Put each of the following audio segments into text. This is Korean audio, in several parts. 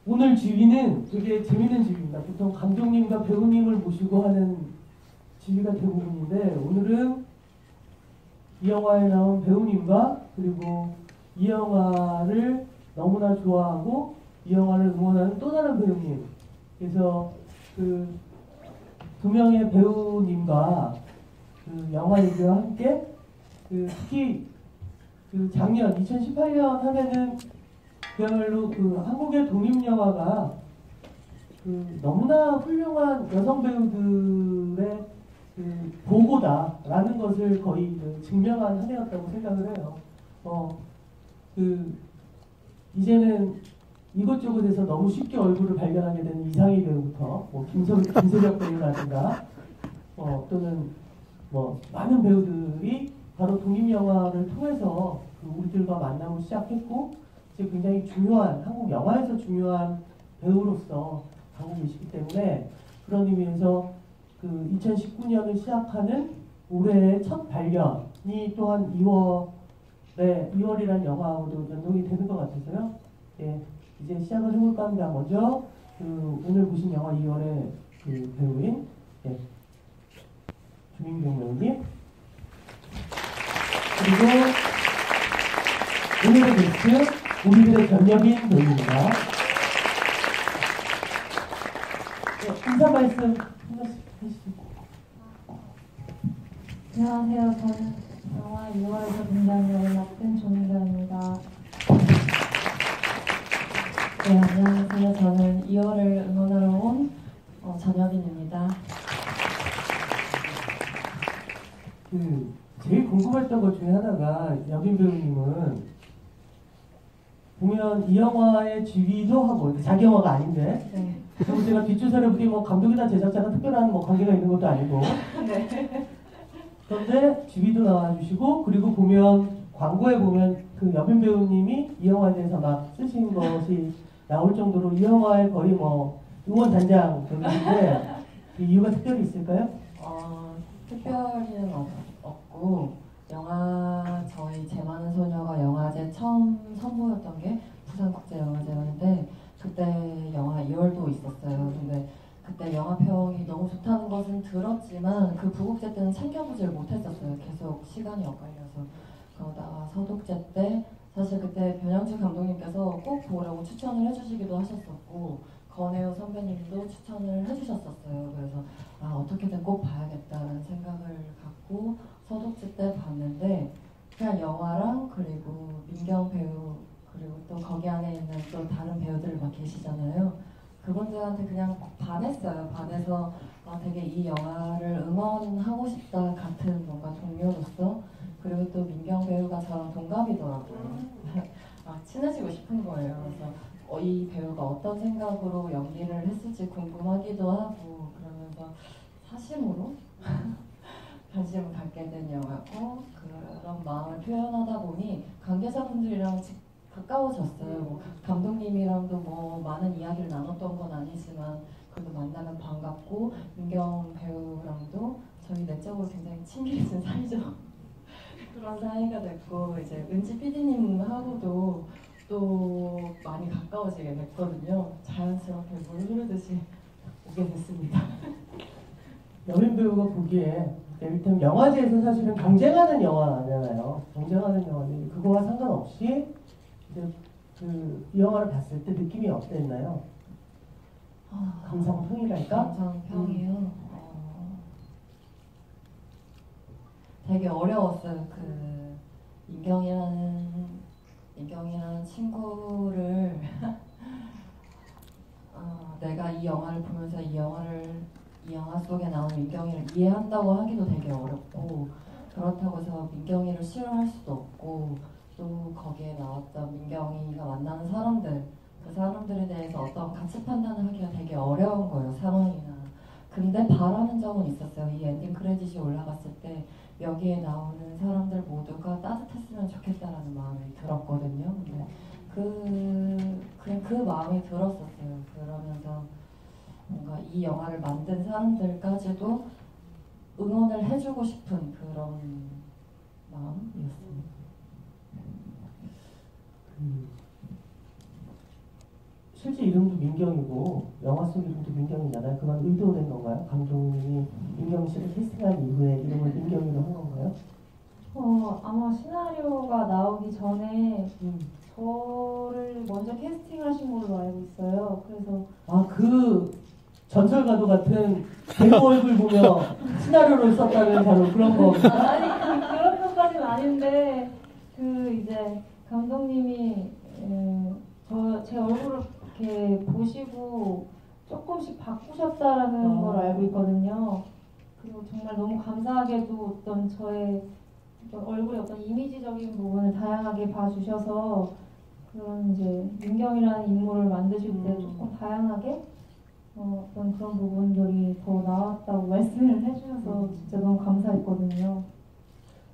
오늘 지휘는 되게 재밌는 지휘입니다. 보통 감독님과 배우님을 모시고 하는 지휘가 대부분인데 오늘은 이 영화에 나온 배우님과 그리고 이 영화를 너무나 좋아하고 이 영화를 응원하는 또 다른 배우님, 그래서 그 두 명의 배우님과 그 영화 얘기와 함께 특히 그 작년 2018년 한 해는 그야말로 그 한국의 독립영화가 그 너무나 훌륭한 여성 배우들의 그 보고다라는 것을 거의 증명한 한 해였다고 생각을 해요. 이제는 이곳저곳에서 너무 쉽게 얼굴을 발견하게 되는 이상희 배우부터 김세벽 배우라든가 또는 많은 배우들이 바로 독립영화를 통해서 우리들과 만남을 시작했고 이제 굉장히 중요한 한국 영화에서 중요한 배우로서 가고 계시기 때문에 그런 의미에서 그 2019년을 시작하는 올해의 첫 발견이 또한 2월이라는 영화하고도 연동이 되는 것 같아서요. 예, 이제 시작을 해볼까 합니다. 먼저 오늘 보신 영화 2월의 그 배우인 주민경 배우님, 그리고 오늘의 게스트 우리들의 변혁인 배우입니다. 인사 말씀 해주시고. 안녕하세요. 저는 영화 2월에서 등장역을 맡은 조민경입니다. 네, 안녕하세요. 저는 2월을 응원하러 온 전여빈입니다. 제일 궁금했던 것 중에 하나가 여빈 배우님은 보면 이 영화의 지휘도 하고 자기 영화가 아닌데 네. 그리고 제가 뒷조사를 보니 감독이나 제작자가 특별한 관계가 있는 것도 아니고 네. 그런데 지휘도 나와주시고 그리고 보면 광고에 보면 그 여빈 배우님이 이 영화에 대해서 막 쓰신 것이 나올 정도로 이 영화의 거의 응원 단장 정도인데 그 이유가 특별히 있을까요? 특별히는 없고 저희 제 많은 소녀가 영화제 처음 선보였던 게 부산국제영화제였는데 그때 영화 2월도 있었어요. 근데 그때 영화평이 너무 좋다는 것은 들었지만 그 부국제 때는 챙겨보질 못했었어요. 계속 시간이 엇갈려서. 그러다가 서독제 때 사실 그때 변영주 감독님께서 꼭 보라고 추천을 해주시기도 하셨었고 권혜우 선배님도 추천을 해주셨었어요. 그래서 어떻게든 꼭 봐야겠다는 생각을 갖고 서독제 때 봤는데 그냥 영화랑 그리고 민경 배우 그리고 또 거기 안에 있는 또 다른 배우들 막 계시잖아요. 그분들한테 그냥 반했어요. 반해서 되게 이 영화를 응원하고 싶다 같은 뭔가 동료로서 그리고 또 민경 배우가 저랑 동갑이더라고요. 친해지고 싶은 거예요. 그래서 이 배우가 어떤 생각으로 연기를 했을지 궁금하기도 하고 그러면서 사심으로 관심을 갖게 된 영화고 그런 마음을 표현하다 보니 관계자분들이랑 가까워졌어요. 감독님이랑도 많은 이야기를 나눴던 건 아니지만 그래도 만나면 반갑고 민경 배우랑도 저희 내적으로 굉장히 친밀해진 사이죠. 그런 사이가 됐고 이제 은지 PD님하고도 또 많이 가까워지게 됐거든요. 자연스럽게 물 흐르듯이 오게 됐습니다. 여빈 배우가 보기에 일단 영화제에서 사실은 경쟁하는 영화잖아요. 경쟁하는 영화인데 그거와 상관없이 이 영화를 봤을 때 느낌이 어땠나요? 감상평이랄까? 감상평이요? 되게 어려웠어요. 민경이라는 친구를 내가 이 영화를 보면서 이 영화 속에 나오는 민경이를 이해한다고 하기도 되게 어렵고 그렇다고 해서 민경이를 싫어할 수도 없고 또 거기에 나왔던 민경이가 만나는 사람들 그 사람들에 대해서 어떤 가치 판단을 하기가 되게 어려운 거예요. 상황이나. 근데 바라는 점은 있었어요. 이 엔딩 크레딧이 올라갔을 때 여기에 나오는 사람들 모두가 따뜻했으면 좋겠다라는 마음이 들었거든요. 근데 그냥 그 마음이 들었었어요. 그러면서 뭔가 이 영화를 만든 사람들까지도 응원을 해주고 싶은 그런 마음이었습니다. 실제 이름도 민경이고 영화 속 이름도 민경이잖아요. 그건 의도된 건가요? 감독님이 민경 씨를 캐스팅한 이후에 이름을 민경이로 한 건가요? 아마 시나리오가 나오기 전에 음. 저를 먼저 캐스팅하신 걸로 알고 있어요. 그래서 아, 그 전설가도 같은 배우 얼굴 보며 시나리오를 썼다는 바로 그런 거. 아니 그런 것까지는 아닌데 이제 감독님이 제 얼굴을 이렇게 보시고 조금씩 바꾸셨다라는 걸 알고 있거든요. 그리고 정말 너무 감사하게도 어떤 저의 어떤 얼굴의 어떤 이미지적인 부분을 다양하게 봐주셔서 그런 이제 민경이라는 인물을 만드실 때 조금 다양하게 어떤 그런 부분들이 더 나왔다고 말씀을 해주셔서 진짜 너무 감사했거든요.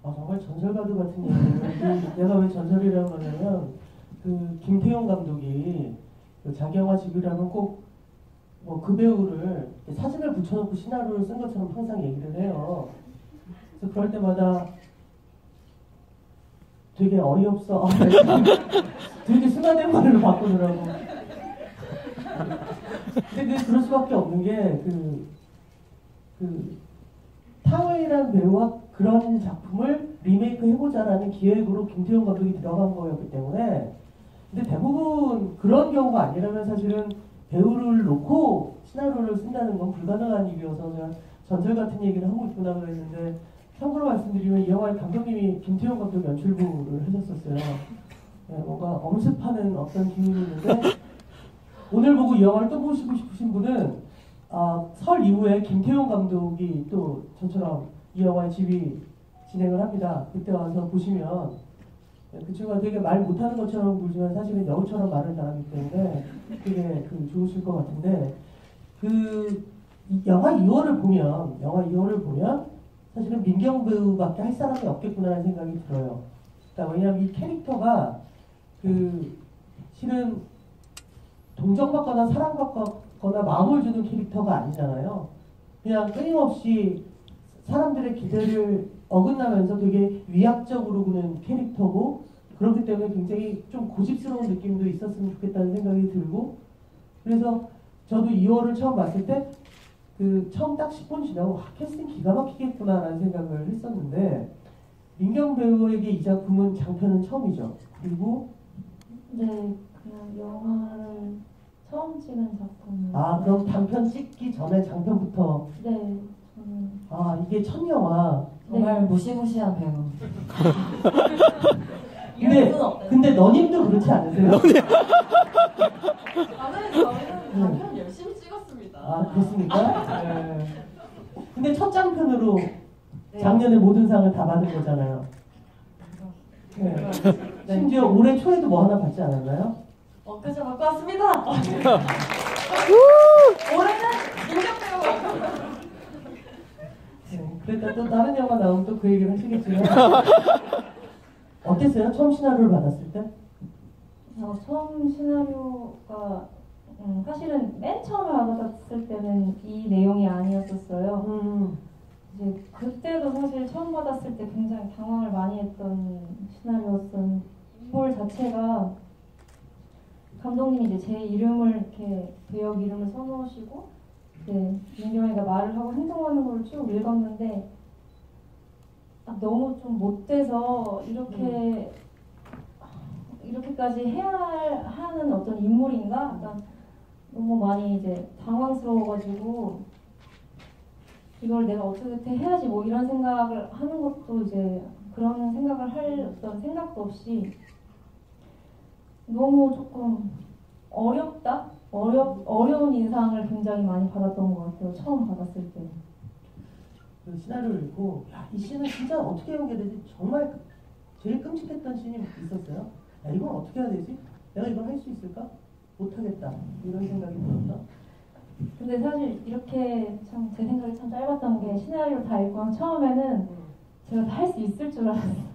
아, 정말 전설가도 같은 얘기를 내가 왜 전설이라고 하냐면 그 김태용 감독이 그 자기 영화 집이라면 꼭 뭐 그 배우를 사진을 붙여놓고 시나리오를 쓴 것처럼 항상 얘기를 해요. 그래서 그럴 때마다 되게 어이없어. 되게 순화된 말로 바꾸더라고. 근데 그럴 수밖에 없는 게 탕웨이라는 배우와 그런 작품을 리메이크 해보자라는 기획으로 김태용 감독이 들어간 거였기 때문에. 근데 대부분 그런 경우가 아니라면 사실은 배우를 놓고 시나리오를 쓴다는 건 불가능한 일이어서 제가 전설 같은 얘기를 하고 있구나 그랬는데, 참고로 말씀드리면 이 영화의 감독님이 김태용 감독 연출부를 하셨었어요. 네, 뭔가 엄습하는 어떤 기운이 있는데, 오늘 보고 이 영화를 또 보시고 싶으신 분은 설 이후에 김태용 감독이 또 저처럼 이 영화의 집이 진행을 합니다. 그때 와서 보시면 그 친구가 되게 말 못하는 것처럼 보지만 사실은 여우처럼 말을 잘하기 때문에 되게 좋으실 것 같은데, 영화 2호를 보면 사실은 민경 배우밖에 할 사람이 없겠구나라는 생각이 들어요. 그러니까 왜냐하면 이 캐릭터가 실은 동정받거나 사랑받거나 마음을 주는 캐릭터가 아니잖아요. 그냥 끊임없이 사람들의 기대를 어긋나면서 되게 위압적으로 구는 캐릭터고, 그렇기 때문에 굉장히 좀 고집스러운 느낌도 있었으면 좋겠다는 생각이 들고, 그래서 저도 2호를 처음 봤을 때 처음 딱 10분 지나고 캐스팅 기가 막히겠구나라는 생각을 했었는데, 민경 배우에게 이 작품은 장편은 처음이죠. 그리고 네, 그냥 영화를 처음 찍은 작품이에요. 그럼 단편 찍기 전에 장편부터. 네, 저는 이게 첫 영화. 정말 무시무시한 배우. 근데 너님도 그렇지 않으세요? 저희는 단편 열심히 찍었습니다. 그렇습니까? 네. 근데 첫 장편으로 작년에 모든 상을 다 받은 거잖아요. 네. 심지어 올해 초에도 뭐 하나 받지 않았나요? 엊그제 갖고 왔습니다. 올해는 민경 배우. 그러니까 또 다른 영화 나오면 또 그 얘기를 하시겠지만 어땠어요? 처음 시나리오를 받았을 때? 처음 시나리오가 사실은 맨 처음에 받았을 때는 이 내용이 아니었었어요. 이제 그때도 사실 처음 받았을 때 굉장히 당황을 많이 했던 시나리오였던 인물 자체가, 감독님이 이제 제 이름을 이렇게 배역 이름을 써놓으시고 이제 민경이가 말을 하고 행동하는 걸 쭉 읽었는데 너무 좀 못돼서 이렇게까지 해야 하는 어떤 인물인가? 약간 너무 많이 이제 당황스러워가지고 이걸 내가 어떻게 해야지 뭐 이런 생각을 하는 것도 이제 그런 생각을 할 어떤 생각도 없이 너무 조금 어렵다? 어려운 인상을 굉장히 많이 받았던 것 같아요. 처음 받았을 때. 그 시나리오를 읽고 이 씬은 진짜 어떻게 연기되지? 정말 제일 끔찍했던 씬이 있었어요. 이건 어떻게 해야 되지? 내가 이걸 할 수 있을까? 못하겠다. 이런 생각이 들었다. 근데 사실 이렇게 참 제 생각이 참 짧았던 게, 시나리오를 다 읽고 처음에는 제가 다 할 수 있을 줄 알았어요.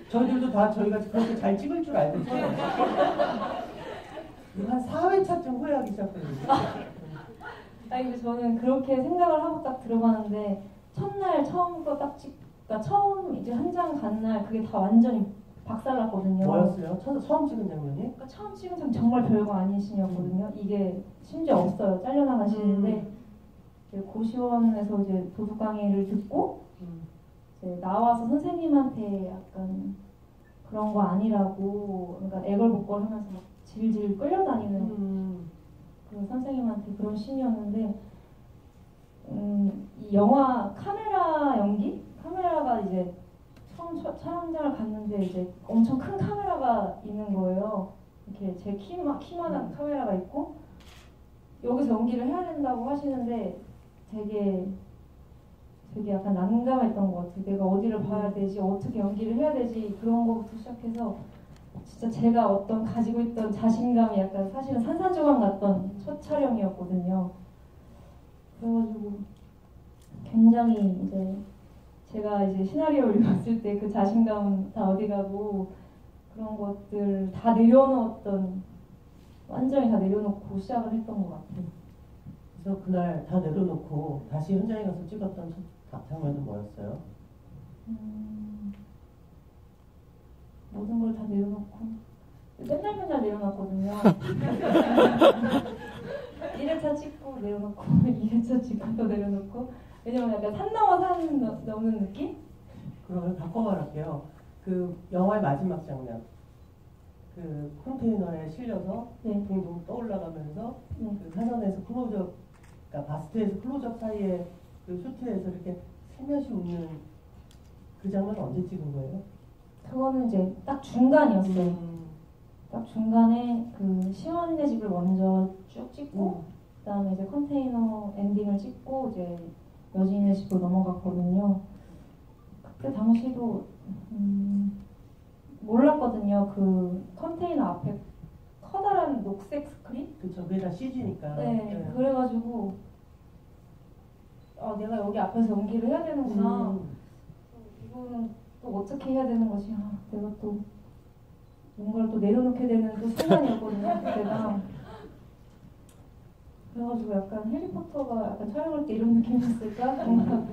저희들도 다 저희가 그렇게 잘 찍을 줄 알고 있어요. 한 4회차쯤 후회하기 시작했는데. 근데 저는 그렇게 생각을 하고 딱 들어가는데, 첫날 처음 거 딱 그러니까 처음 이제 현장 간 날 그게 다 완전히 박살났거든요. 뭐였어요? 처음 찍은 장면이? 그러니까 처음 찍은 장 정말 별거 아닌 씬이었거든요. 이게 심지어 없어요. 잘려나간 씬인데 이제 고시원에서 이제 도둑 강의를 듣고 이제 나와서 선생님한테 약간 그런 거 아니라고, 그러니까 애걸복걸 하면서 막 질질 끌려다니는 그 선생님한테 그런 씬이었는데, 이 영화 카메라 연기? 카메라가 이제 처음 촬영장을 갔는데 이제 엄청 큰 카메라가 있는 거예요. 이렇게 제 키만한 카메라가 있고 여기서 연기를 해야 된다고 하시는데 되게 약간 난감했던 것 같아요. 내가 어디를 봐야 되지, 어떻게 연기를 해야 되지, 그런 거부터 시작해서 진짜 제가 어떤 가지고 있던 자신감이 약간 사실은 산산조각 났던 첫 촬영이었거든요. 그래가지고 굉장히 이제 제가 이제 시나리오를 읽었을 때 그 자신감 다 어디 가고 그런 것들 다 내려놓았던, 완전히 다 내려놓고 시작을 했던 것 같아요. 그래서 그날 다 내려놓고 다시 현장에 가서 찍었던 첫 장면은 뭐였어요? 모든 걸 다 내려놓고 맨날 내려놨거든요. 1회차 찍고 내려놓고 2회차 찍고 또 내려놓고, 왜냐면 약간 산 넘어 산 넘는 느낌? 그러면 바꿔 말할게요. 그 영화의 마지막 장면, 그 컨테이너에 실려서 네. 둥둥 떠올라가면서 네. 그 사선에서 클로즈업, 그러니까 바스트에서 클로즈업 사이에 그 슈트에서 이렇게 살며시 웃는 그 장면은 언제 찍은 거예요? 그거는 이제 딱 중간이었어요. 딱 중간에 그 시원이네 집을 먼저 쭉 찍고 그다음에 이제 컨테이너 엔딩을 찍고 이제 여진이네 집으로 넘어갔거든요. 그때 당시도 몰랐거든요. 그 컨테이너 앞에 커다란 녹색 스크린? 그쵸, 그게 다 CG니까. 네. 그래가지고 내가 여기 앞에서 연기를 해야 되는구나. 이거는 또 어떻게 해야 되는 것이, 내가 또 뭔가를 또 내려놓게 되는 또 순간이었거든요, 그때가. 그래가지고 약간 해리포터가 약간 촬영할 때 이런 느낌이었을까? 뭔가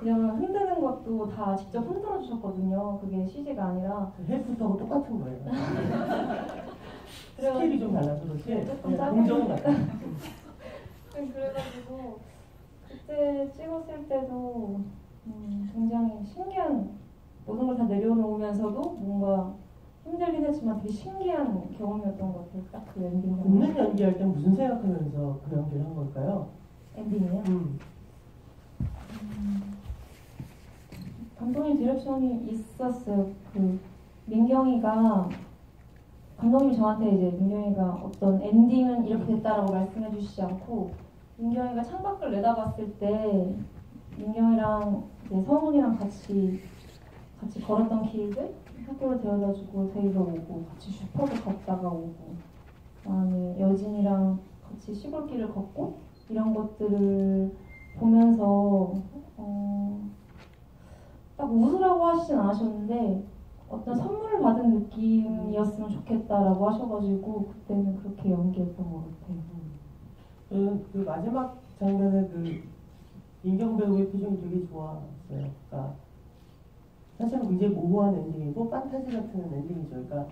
그냥 흔드는 것도 다 직접 흔들어 주셨거든요. 그게 CG가 아니라. 헬프터하고 똑같은 거예요. 그래가지고- 스케일이 좀 달라서 그렇지. 네, 조금 네, 작은 공정은 같아. 그래가지고 그때 찍었을 때도 굉장히 신기한, 모든 걸 다 내려놓으면서도 뭔가 힘들긴 했지만 되게 신기한 경험이었던 것 같아요. 딱 그 엔딩 웃는 연기할 때 무슨 생각하면서 그 연기를 한 걸까요? 엔딩이요. 감독님 디렉션이 있었어요. 그 민경이가, 감독님이 저한테 이제 민경이가 어떤 엔딩은 이렇게 됐다라고 말씀해 주시지 않고, 민경이가 창밖을 내다봤을 때 민경이랑 이제 성훈이랑 같이 걸었던 길들, 학교로 데려다주고 데리러 오고 같이 슈퍼도 갔다가 오고, 그다음에 여진이랑 같이 시골길을 걷고 이런 것들을 보면서 딱 웃으라고 하시진 않으셨는데 어떤 선물을 받은 느낌이었으면 좋겠다라고 하셔가지고 그때는 그렇게 연기했던 것 같아요. 저는 그 마지막 장면에 그 민경 배우의 표정이 되게 좋았어요. 그러니까 사실은 굉장히 모호한 엔딩이고 판타지 같은 엔딩이죠. 그러니까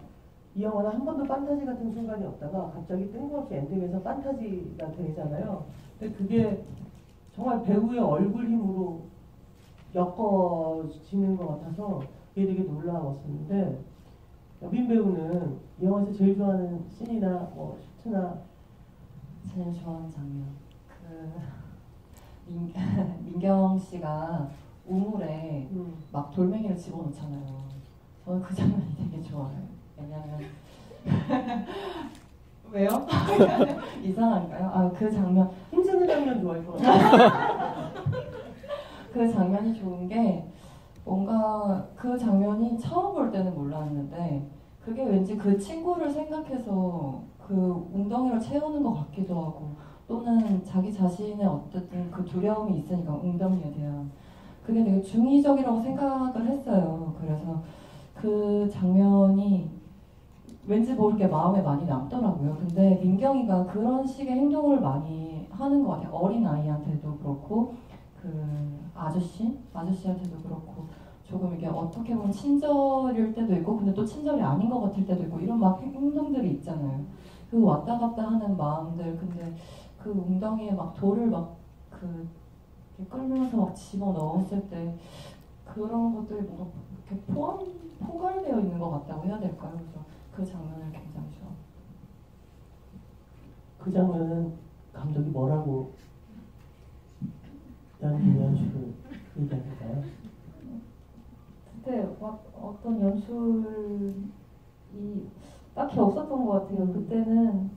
이 영화는 한 번도 판타지 같은 순간이 없다가 갑자기 뜬금없이 엔딩에서 판타지가 되잖아요. 근데 그게 정말 배우의 얼굴 힘으로 엮어지는 것 같아서 그게 되게 놀라웠었는데, 여빈 배우는 이 영화에서 제일 좋아하는 씬이나 뭐 슈트나 제일 좋아하는 장면. 민경 씨가 우물에 막 돌멩이를 집어넣잖아요. 저는 그 장면이 되게 좋아요. 왜냐면 왜요? 이상한가요? 그 장면, 힘쓰는 장면 좋아해서 그 장면이 좋은 게 뭔가 그 장면이 처음 볼 때는 몰랐는데 그게 왠지 그 친구를 생각해서 그 웅덩이를 채우는 것 같기도 하고, 또는 자기 자신의 어쨌든 그 두려움이 있으니까 웅덩이에 대한 그게 되게 중의적이라고 생각을 했어요. 그래서 그 장면이 왠지 모르게 마음에 많이 남더라고요. 근데 민경이가 그런 식의 행동을 많이 하는 것 같아요. 어린 아이한테도 그렇고 그 아저씨한테도 그렇고 조금 이게 어떻게 보면 친절일 때도 있고 근데 또 친절이 아닌 것 같을 때도 있고 이런 막 행동들이 있잖아요. 그 왔다 갔다 하는 마음들 근데 그 웅덩이에 막 돌을 막그 끌면서 막 집어 넣었을 때 그런 것들이 뭔가 이렇게 포괄되어 있는 것 같다고 해야 될까요? 그래서 그 장면을 굉장히 좋아. 그 장면은 감독이 뭐라고 연출을 얘기하실까요? 그때 막 어떤 연출이 딱히 없었던 것 같아요. 그때는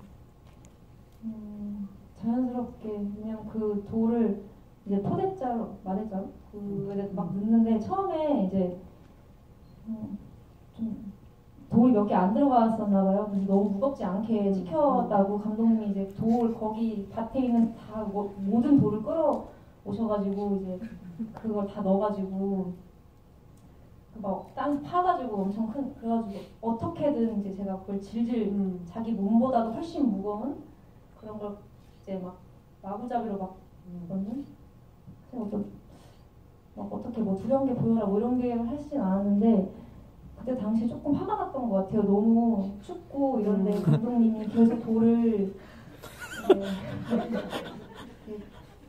자연스럽게 그냥 그 돌을 이제 포대자루, 마대자루 그에 막 넣는데 처음에 이제 좀 돌이 몇 개 안 들어갔었나 봐요. 그래서 너무 무겁지 않게 찍혔다고 감독님이 이제 돌 거기 밭에 있는 다 모든 돌을 끌어 오셔가지고 이제 그걸 다 넣어가지고 막 땅 파가지고 엄청 큰 그래가지고 어떻게든 이제 제가 그걸 질질 자기 몸보다도 훨씬 무거운 그런 걸 이제 막 마구잡이로 막 넣는 막 어떻게 뭐 두려운 게 보여라 뭐 이런 게 하진 않았는데 그때 당시에 조금 화가 났던 것 같아요. 너무 춥고 이런데 감독님이 계속 돌을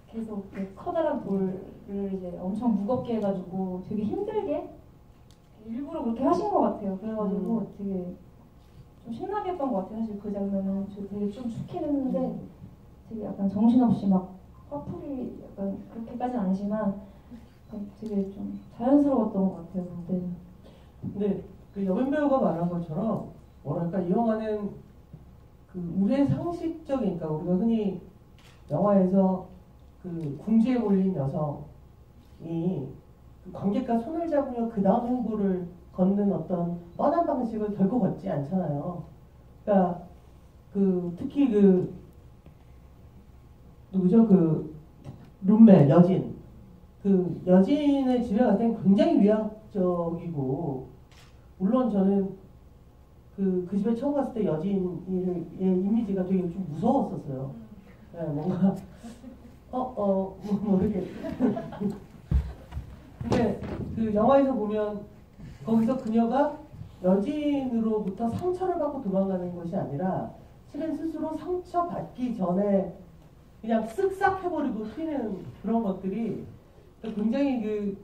계속 커다란 돌을 이제 엄청 무겁게 해가지고 되게 힘들게 일부러 그렇게 하신 것 같아요. 그래가지고 되게 좀 신나게 했던 것 같아요. 사실 그 장면은 되게 좀 좋긴 했는데 되게 약간 정신없이 막 화풀이 약간 그렇게까지는 아니지만 되게 좀 자연스러웠던 것 같아요. 그때는. 근데 그 여변 배우가 말한 것처럼 뭐랄까 이 영화는 그 우리의 상식적인 그러니까 우리가 흔히 영화에서 그 궁지에 몰린 여성이 그 관객과 손을 잡으며 그 다음 행보를 걷는 어떤 뻔한 방식을 결코 걷지 않잖아요. 그러니까 그 특히 그 누구죠 그 룸메 여진 그 여진의 집에 갈 때는 굉장히 위압적이고 물론 저는 그 집에 처음 갔을 때 여진의 이미지가 되게 좀 무서웠었어요. 네, 뭔가 뭐 이렇게 근데 그 영화에서 보면 거기서 그녀가 여진으로부터 상처를 받고 도망가는 것이 아니라 실은 스스로 상처받기 전에 그냥 쓱싹 해버리고 튀는 그런 것들이 굉장히 그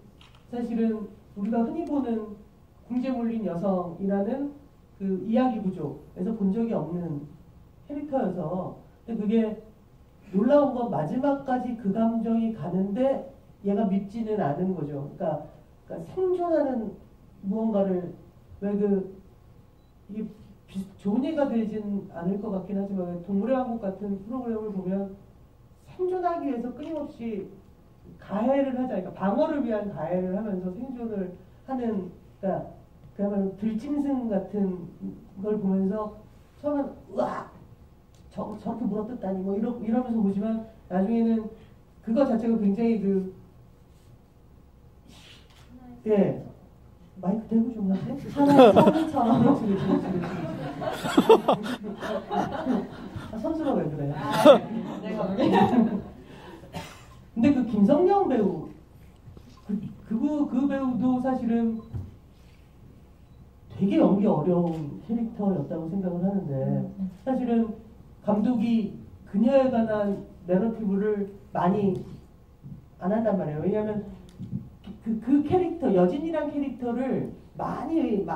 사실은 우리가 흔히 보는 궁지에 몰린 여성이라는 그 이야기 구조에서 본 적이 없는 캐릭터여서 근데 그게 놀라운 건 마지막까지 그 감정이 가는데 얘가 밉지는 않은 거죠. 그러니까 생존하는 무언가를 이게 좋은 얘기가 되진 않을 것 같긴 하지만 동물의 왕국 같은 프로그램을 보면 생존하기 위해서 끊임없이 가해를 하자, 그러니까 방어를 위한 가해를 하면서 생존을 하는, 그러니까 그야말로 들짐승 같은 걸 보면서 처음엔 으악 저렇게 물어뜯다니 뭐 이러면서 보지만 나중에는 그거 자체가 굉장히 예 마이크 대고 좀 하세요. 하나의 선처럼. 그렇지. 선수가 왜 그래? 내가 왜? 근데 그 김성령 배우 그 배우도 사실은 되게 연기 어려운 캐릭터였다고 생각을 하는데 사실은 감독이 그녀에 관한 내러티브를 많이 안 한단 말이에요. 왜냐하면 그 캐릭터 여진이란 캐릭터를 많이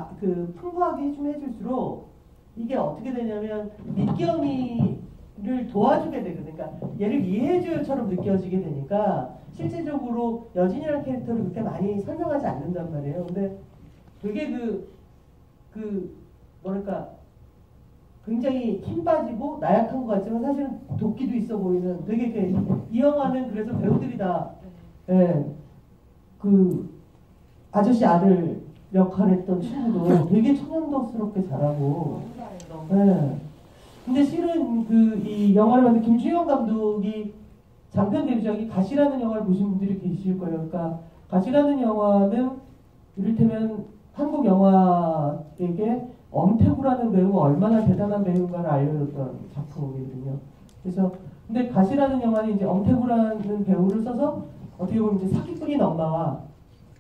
풍부하게 해주면 해줄수록 이게 어떻게 되냐면 밑경이를 도와주게 되거든요. 그러니까 얘를 이해해줘요처럼 느껴지게 되니까 실질적으로 여진이라는 캐릭터를 그렇게 많이 설명하지 않는단 말이에요. 근데 되게 뭐랄까 굉장히 힘 빠지고 나약한 것 같지만 사실은 도끼도 있어 보이는 되게 이 영화는 그래서 배우들이 다 그 아저씨 아들 역할했던 친구도 되게 천연덕스럽게 잘하고 근데 실은 이 영화를 만든 김주영 감독이 장편 데뷔작이 가시라는 영화를 보신 분들이 계실 거예요. 그러니까 가시라는 영화는 이를테면 한국 영화에게 엄태구라는 배우가 얼마나 대단한 배우인가를 알려줬던 작품이거든요. 그래서 근데 가시라는 영화는 이제 엄태구라는 배우를 써서 어떻게 보면 이제 사기꾼인 엄마와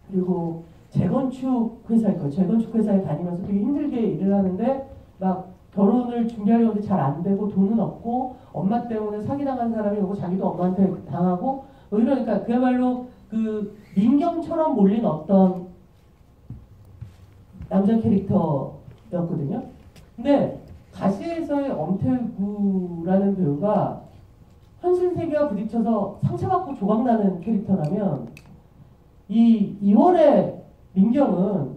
그리고 재건축 회사일 거예요. 재건축 회사에 다니면서 되게 힘들게 일을 하는데 막 결혼을 준비하려고 하는데 잘 안 되고 돈은 없고 엄마 때문에 사기당한 사람이 오고 자기도 엄마한테 당하고 뭐 이러니까 그야말로 그 민경처럼 몰린 어떤 남자 캐릭터였거든요. 근데 가시에서의 엄태구라는 배우가 현실 세계와 부딪혀서 상처받고 조각나는 캐릭터라면 이 2월의 민경은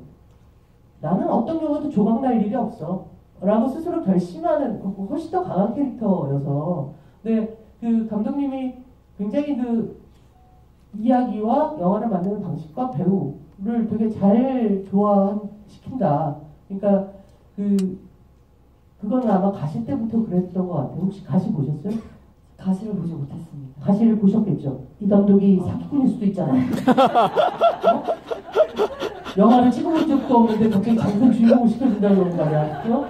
나는 어떤 경우도 조각날 일이 없어 라고 스스로 결심하는 훨씬 더 강한 캐릭터여서 근데 그 감독님이 굉장히 그 이야기와 영화를 만드는 방식과 배우를 되게 잘 조화시킨다. 그러니까 그거는 아마 가시 때부터 그랬던 것 같아요. 혹시 가시 보셨어요? 가시를 보지 못했습니다. 가시를 보셨겠죠. 이 감독이 사기꾼일 수도 있잖아요. 어? 영화를 찍어본 적도 없는데 갑자기 장편 주인공을 시켜준다고 그러는 말이야. 어?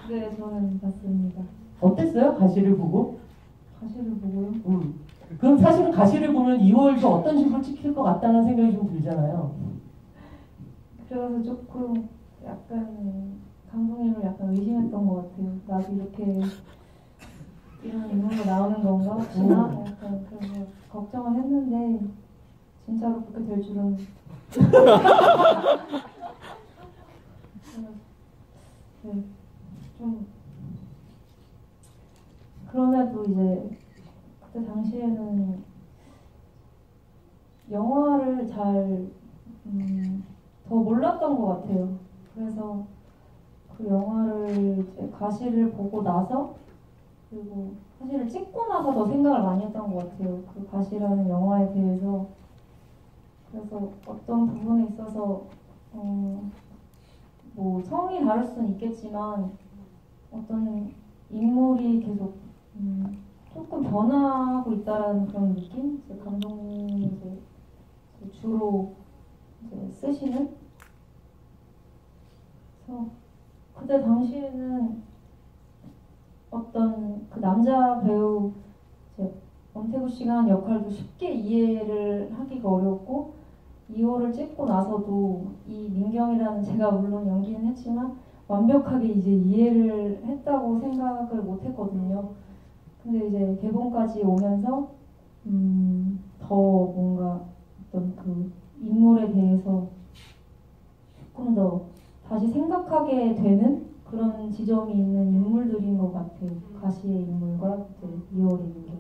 네, 저는 봤습니다. 어땠어요? 가시를 보고? 가시를 보고요. 그럼 사실은 가시를 보면 2월도 어떤 식으로 찍힐 것 같다는 생각이 좀 들잖아요. 그래서 조금 약간 감독님을 약간 의심했던 것 같아요. 나도 이렇게 이런 인물로 나오는 건가 혹시나 약간 그래서 걱정을 했는데 진짜로 그렇게 될 줄은 네, 좀 그럼에도 이제 그때 당시에는 영화를 잘 더 몰랐던 것 같아요. 그래서 그 영화를 이제 가시를 보고 나서 그리고 사실을 찍고 나서 더 생각을 많이 했던 것 같아요. 그 가시라는 영화에 대해서. 그래서 어떤 부분에 있어서 뭐 성이 다를 수는 있겠지만 어떤 인물이 계속 조금 변화하고 있다라는 그런 느낌? 이제 감독님이 이제 주로 이제 쓰시는. 그래서 그때 당시에는 어떤 그 남자 배우 이제 엄태구 씨가 한 역할도 쉽게 이해를 하기가 어렵고 2호를 찍고 나서도 이 민경이라는 제가 물론 연기는 했지만 완벽하게 이제 이해를 했다고 생각을 못했거든요. 근데 이제 개봉까지 오면서 더 뭔가 어떤 그 인물에 대해서 조금 더 다시 생각하게 되는 그런 지점이 있는 인물들인 것 같아요. 가시의 인물과 이제 2월의 민경.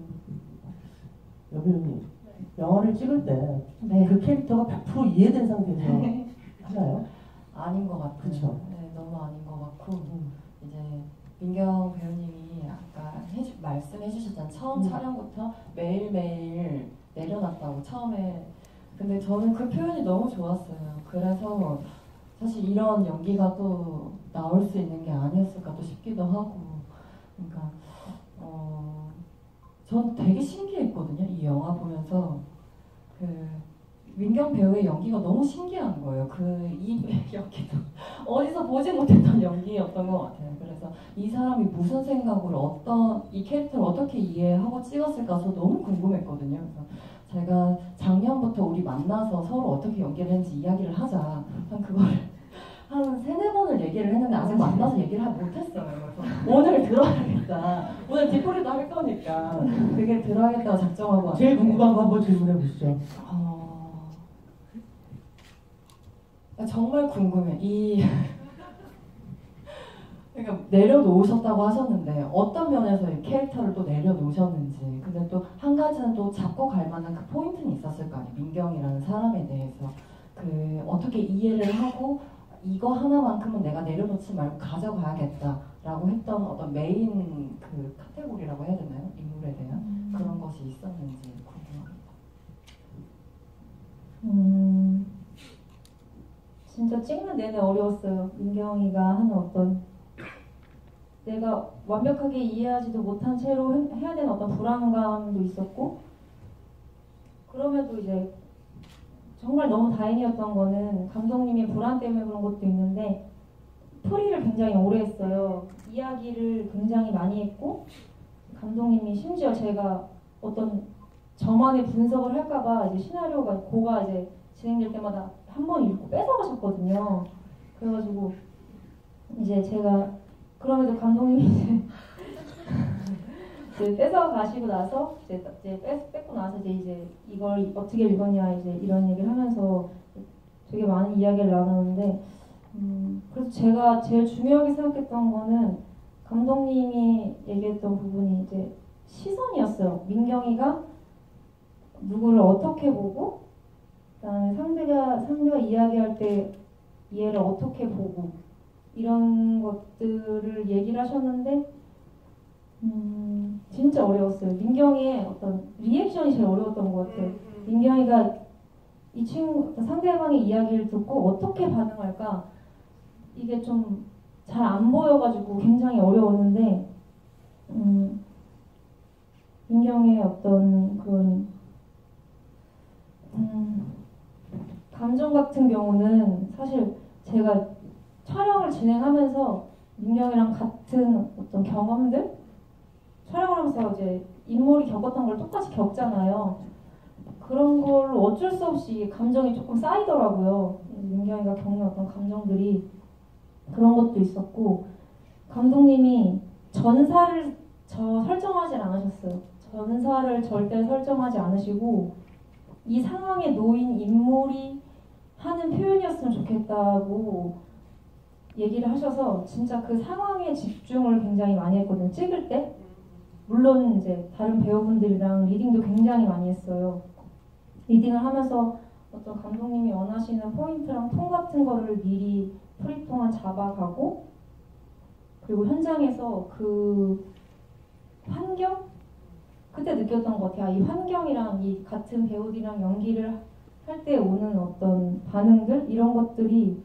여배우님, 영화를 찍을 때 그 네. 캐릭터가 100% 이해된 상태에서 하나요? 아닌 것 같아요. 그쵸. 네, 너무 아닌 것 같고 이제 민경 배우님이 아까 말씀해 주셨잖아요. 처음 촬영부터 매일매일 내려놨다고 처음에. 근데 저는 그 표현이 너무 좋았어요. 그래서 사실 이런 연기가 또 나올 수 있는 게 아니었을까 또 싶기도 하고. 그러니까 전 되게 신기했거든요. 이 영화 보면서 그 민경 배우의 연기가 너무 신기한 거예요. 이 연기도 어디서 보지 못했던 연기였던 것 같아요. 그래서 이 사람이 무슨 생각으로 이 캐릭터를 어떻게 이해하고 찍었을까 저 너무 궁금했거든요. 그래서 제가 작년부터 우리 만나서 서로 어떻게 연기를 했는지 이야기를 하자. 한 그거를 한 3-4번을 얘기를 했는데 아직 만나서 얘기를 못했어요. 그래서 오늘 들어야겠다. 오늘 뒷풀이도 할 거니까 그게 들어야겠다고 작정하고 제일 왔는데 궁금한 거 한번 질문해 보시죠. 정말 궁금해. 그러니까 내려놓으셨다고 하셨는데 어떤 면에서 이 캐릭터를 또 내려놓으셨는지. 근데 또 한 가지는 또 잡고 갈 만한 그 포인트는 있었을 거 아니에요. 민경이라는 사람에 대해서 어떻게 이해를 하고 이거 하나만큼은 내가 내려놓지 말고 가져가야겠다라고 했던 어떤 메인 그 카테고리라고 해야 되나요? 인물에 대한 그런 것이 있었는지 궁금합니다. 진짜 찍는 내내 어려웠어요. 민경이가 하는 어떤 내가 완벽하게 이해하지도 못한 채로 해야 되는 어떤 불안감도 있었고 그럼에도 이제 정말 너무 다행이었던 거는 감독님의 불안 때문에 그런 것도 있는데 풀이를 굉장히 오래 했어요. 이야기를 굉장히 많이 했고 감독님이 심지어 제가 어떤 저만의 분석을 할까봐 이제 시나리오가 이제 진행될 때마다 한 번 읽고 뺏어가셨거든요. 그래가지고 이제 제가 그럼에도 감독님이 이제 뺏어가시고 나서 이제 뺏고 나서 이제 이걸 어떻게 읽었냐 이제 이런 얘기를 하면서 되게 많은 이야기를 나누는데 그래서 제가 제일 중요하게 생각했던 거는 감독님이 얘기했던 부분이 이제 시선이었어요. 민경이가 누구를 어떻게 보고 그다음에 상대가 이야기할 때 얘를 어떻게 보고 이런 것들을 얘기를 하셨는데 진짜 어려웠어요. 민경이의 어떤 리액션이 제일 어려웠던 것 같아요. 민경이가 이 친구 상대방의 이야기를 듣고 어떻게 반응할까 이게 좀 잘 안 보여가지고 굉장히 어려웠는데 민경의 어떤 그런 감정 같은 경우는 사실 제가 촬영을 진행하면서 민경이랑 같은 어떤 경험들 촬영을 하면서 이제 인물이 겪었던 걸 똑같이 겪잖아요. 그런 걸로 어쩔 수 없이 감정이 조금 쌓이더라고요. 민경이가 겪는 어떤 감정들이 그런 것도 있었고 감독님이 전사를 설정하지 않으셨어요. 전사를 절대 설정하지 않으시고 이 상황에 놓인 인물이 하는 표현이었으면 좋겠다고 얘기를 하셔서 진짜 그 상황에 집중을 굉장히 많이 했거든요. 찍을 때 물론 이제 다른 배우분들이랑 리딩도 굉장히 많이 했어요. 리딩을 하면서 어떤 감독님이 원하시는 포인트랑 톤 같은 거를 미리 프리 동안 잡아가고 그리고 현장에서 그 환경? 그때 느꼈던 것 같아요. 이 환경이랑 이 같은 배우들이랑 연기를 할 때 오는 어떤 반응들 이런 것들이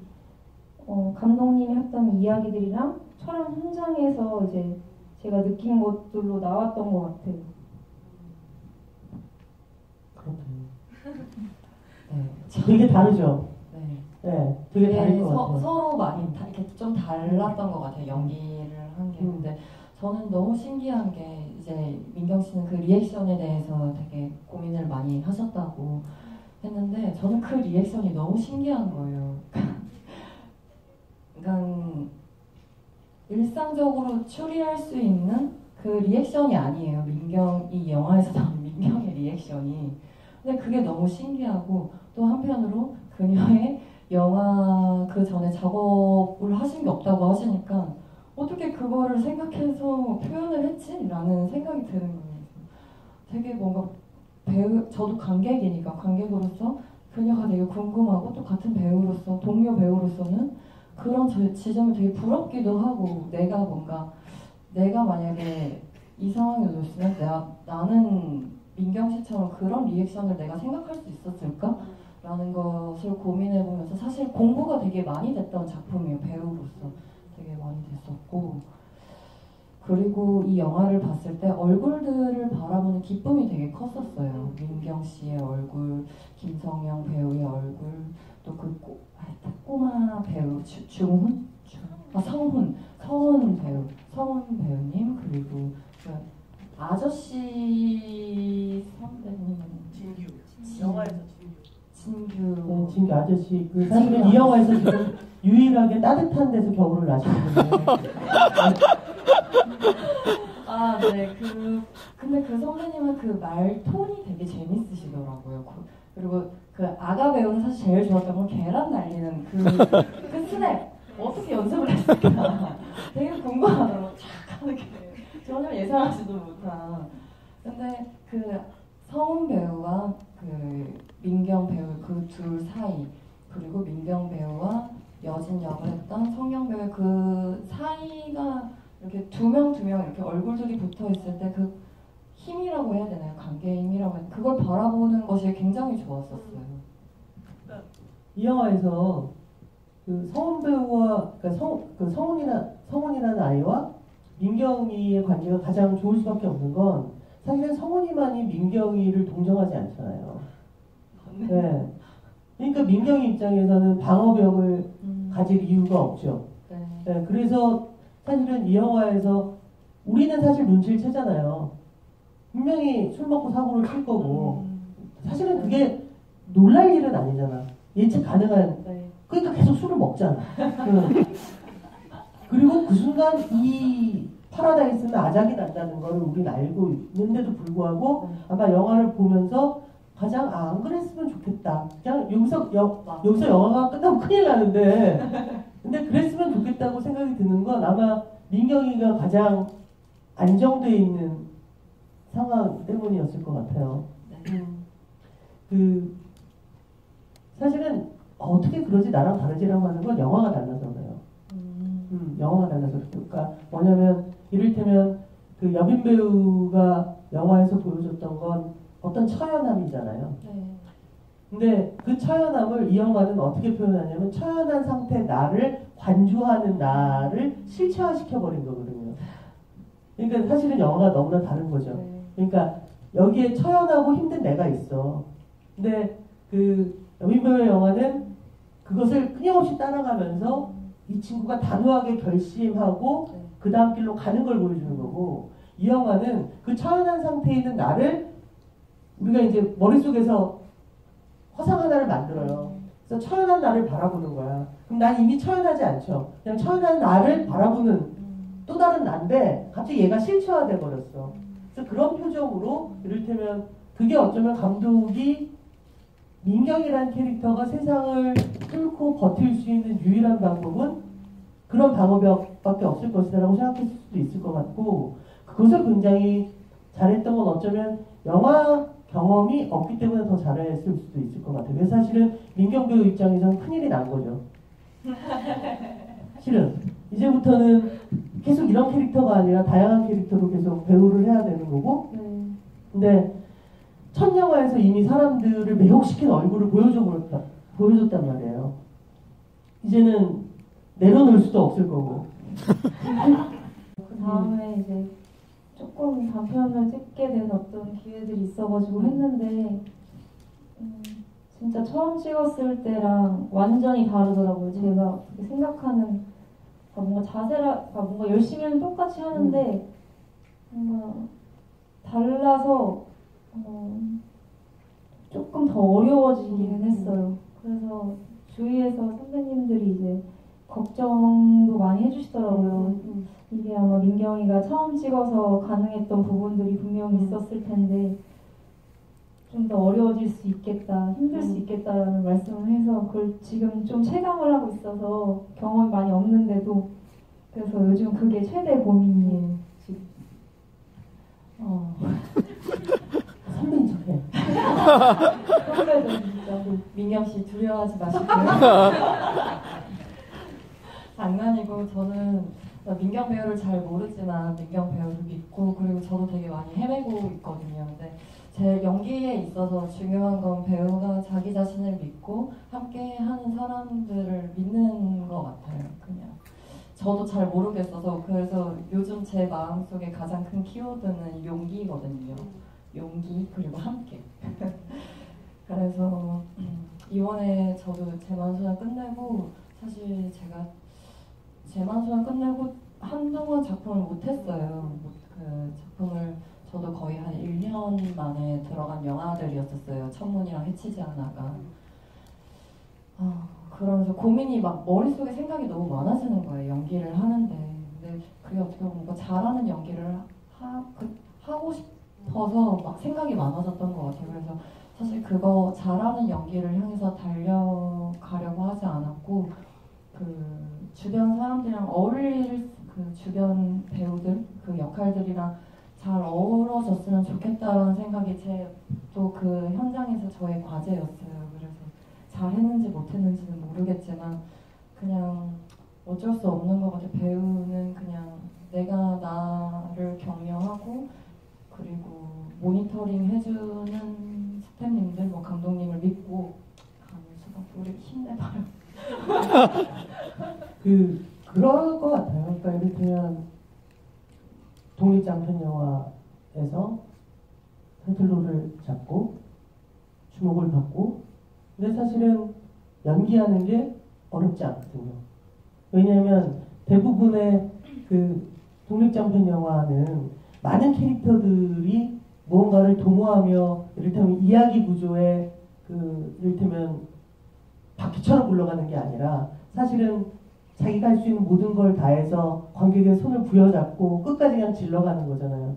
감독님이 했던 이야기들이랑 촬영 현장에서 이제 제가 느낀 것들로 나왔던 것 같아요. 그렇군요. 네. 되게 다르죠? 네. 네, 되게 다를 것 같아요. 서로 많이 이렇게 좀 달랐던 것 같아요. 연기를 한 게. 근데 저는 너무 신기한 게 이제 민경 씨는 그 리액션에 대해서 되게 고민을 많이 하셨다고 했는데 저는 그 리액션이 너무 신기한 거예요. 그러니까 일상적으로 추리할 수 있는 그 리액션이 아니에요. 이 영화에서 나온 민경의 리액션이. 근데 그게 너무 신기하고 또 한편으로 그녀의 영화 그 전에 작업을 하신 게 없다고 하시니까 어떻게 그거를 생각해서 표현을 했지? 라는 생각이 드는 거예요. 되게 뭔가 저도 관객으로서 그녀가 되게 궁금하고 또 같은 배우로서 동료 배우로서는 그런 지점이 되게 부럽기도 하고 내가 만약에 이 상황에 놓였으면 나는 민경 씨처럼 그런 리액션을 내가 생각할 수 있었을까? 라는 것을 고민해보면서 사실 공부가 되게 많이 됐던 작품이에요. 배우로서 되게 많이 됐었고 그리고 이 영화를 봤을 때 얼굴들을 바라보는 기쁨이 되게 컸었어요. 민경 씨의 얼굴, 김성영 배우의 얼굴, 또 그 꼬마 배우 성훈 배우님 그리고 그 아저씨 선배님 진규. 영화에서 진규. 네, 진규 아저씨. 사실은 이 영화에서 지금 유일하게 따뜻한 데서 겨울을 나시거든요. 아, 네. 근데 그 선배님은 그 말 톤이 되게 재밌으시더라고요. 그리고 그 아가 배우는 사실 제일 좋았던 건 계란 날리는 그 스냅. 어떻게 연습을 했을까? 되게 궁금하더라고요. 착 하는 게. 전혀 예상하지도 못한. 근데 그 성훈 배우와 그 민경 배우 그 둘 사이 그리고 민경 배우와 여진 역을 했던 성영 배우의 그 사이가 이렇게 두 명 이렇게 얼굴들이 붙어 있을 때 그 힘이라고 해야 되나요? 관계의 힘이라고 해야 되나요? 그걸 바라보는 것이 굉장히 좋았었어요. 이 영화에서 그 성훈 배우와 성훈이라는 아이와 민경이의 관계가 가장 좋을 수밖에 없는 건 사실은 성훈이만이 민경이를 동정하지 않잖아요. 네. 그러니까 민경이 입장에서는 방어벽을 가질 이유가 없죠. 네. 네. 그래서 사실은 이 영화에서 우리는 사실 눈치를 채잖아요. 분명히 술 먹고 사고를 칠 거고 사실은 그게 놀랄 일은 아니잖아. 예측 가능한. 네. 그러니까 계속 술을 먹잖아. 그리고 그 순간 이 파라다이스는 아작이 난다는 걸 우리는 알고 있는데도 불구하고 아마 영화를 보면서 가장 안 그랬으면 좋겠다. 그냥 여기서 영화가 끝나면 큰일 나는데 근데 그랬으면 좋겠다고 생각이 드는 건 아마 민경이가 가장 안정되어 있는 상황 때문이었을 것 같아요. 그 사실은 어떻게 그러지 나랑 다르지라고 하는 건 영화가 달라서 그래요. 영화가 달라서 그러니까 뭐냐면 이를테면 그 여빈 배우가 영화에서 보여줬던 건 어떤 처연함이잖아요. 네. 근데 그 처연함을 이 영화는 어떻게 표현하냐면 처연한 상태 나를 관주하는 나를 실체화시켜버린 거거든요. 그러니까 사실은 영화가 너무나 다른 거죠. 네. 그러니까 여기에 처연하고 힘든 내가 있어. 근데 그 여빈 배우의 영화는 그것을 끊임없이 따라가면서 이 친구가 단호하게 결심하고 네. 그 다음 길로 가는 걸 보여주는 거고 이 영화는 그 처연한 상태에 있는 나를 우리가 이제 머릿속에서 화상 하나를 만들어요. 그래서 처연한 나를 바라보는 거야. 그럼 난 이미 처연하지 않죠. 그냥 처연한 나를 바라보는 또 다른 나인데 갑자기 얘가 실체화돼 버렸어. 그래서 그런 표정으로 이를테면 그게 어쩌면 감독이 민경이라는 캐릭터가 세상을 뚫고 버틸 수 있는 유일한 방법은 그런 방어벽밖에 없을 것이라고 생각했을 수도 있을 것 같고 그것을 굉장히 잘했던 건 어쩌면 영화 경험이 없기 때문에 더 잘했을 수도 있을 것 같아요. 그래서 사실은 민경 배우 입장에서는 큰일이 난 거죠. 실은 이제부터는 계속 이런 캐릭터가 아니라 다양한 캐릭터로 계속 배우를 해야 되는 거고 근데 첫 영화에서 이미 사람들을 매혹시킨 얼굴을 보여줬단 말이에요. 이제는 내려놓을 수도 없을 거고. 그 다음에 이제 조금 단편을 찍게 된 어떤 기회들이 있어가지고 했는데 진짜 처음 찍었을 때랑 완전히 다르더라고요. 제가 생각하는 뭔가 자세가 뭔가 열심히는 똑같이 하는데 뭔가 달라서 조금 더 어려워지기는 했어요. 그래서 주위에서 선배님들이 이제 걱정도 많이 해주시더라고요. 이게 아마 민경이가 처음 찍어서 가능했던 부분들이 분명히 있었을 텐데 좀 더 어려워질 수 있겠다, 힘들 수 있겠다라는 말씀을 해서 그걸 지금 좀 체감을 하고 있어서 경험이 많이 없는데도 그래서 요즘 그게 최대 고민이에요. 지금. 선배인 척해. 선배도 진짜 민경 씨 두려워하지 마시고요. 장난이고 저는 민경 배우를 잘 모르지만 민경 배우를 믿고 그리고 저도 되게 많이 헤매고 있거든요. 근데 제 연기에 있어서 중요한 건 배우가 자기 자신을 믿고 함께 하는 사람들을 믿는 것 같아요. 그냥 저도 잘 모르겠어서 그래서 요즘 제 마음속에 가장 큰 키워드는 용기거든요. 용기 그리고 함께. 그래서 이번에 저도 제만소년 끝내고 사실 제가 제만소년 끝내고 한동안 작품을 못했어요. 그 작품을 저도 거의 한 1년 만에 들어간 영화들이었었어요. 천문이랑 해치지 않아가. 그러면서 고민이 막 머릿속에 생각이 너무 많아지는 거예요. 연기를 하는데. 근데 그게 어떻게 보면 뭔가 잘하는 연기를 하고 싶어서 막 생각이 많아졌던 것 같아요. 그래서 사실 그거 잘하는 연기를 향해서 달려가려고 하지 않았고 그 주변 사람들이랑 어울릴 그 주변 배우들 그 역할들이랑 잘 어우러졌으면 좋겠다라는 생각이 또 그 현장에서 저의 과제였어요. 그래서 잘했는지 못했는지는 모르겠지만 그냥 어쩔 수 없는 것 같아요. 배우는 그냥 내가 나를 격려하고 그리고 모니터링 해주는 스태프님들, 뭐 감독님을 믿고 가는 수밖에 우리 힘내봐요. 그럴 것 같아요. 그러니까 이를테면 독립장편 영화에서 타이틀로를 잡고 주목을 받고 근데 사실은 연기하는 게 어렵지 않거든요. 왜냐하면 대부분의 그 독립장편 영화는 많은 캐릭터들이 무언가를 도모하며 이를테면 이야기 구조에 이를테면 바퀴처럼 굴러가는 게 아니라 사실은 자기가 할 수 있는 모든 걸 다해서 관객의 손을 부여잡고 끝까지 그냥 질러가는 거잖아요.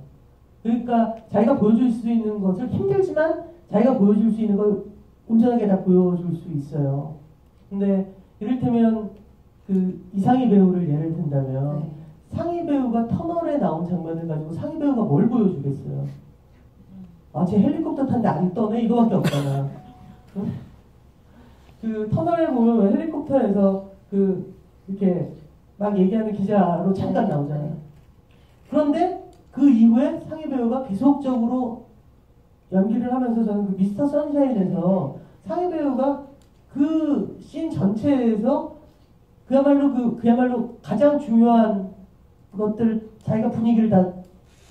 그러니까 자기가 보여줄 수 있는 것을 힘들지만 자기가 보여줄 수 있는 걸 온전하게 다 보여줄 수 있어요. 근데 이를테면 그 이상희 배우를 예를 든다면 네. 상희 배우가 터널에 나온 장면을 가지고 상희 배우가 뭘 보여주겠어요? 아, 쟤 헬리콥터 탔는데 안 떠네? 이거밖에 없잖아. 응? 그 터널에 보면 헬리콥터에서 그 이렇게 막 얘기하는 기자로 잠깐 나오잖아요. 그런데 그 이후에 상희 배우가 계속적으로 연기를 하면서 저는 그 미스터 선샤인에서 상희 배우가 그 씬 전체에서 그야말로 가장 중요한 것들 자기가 분위기를 다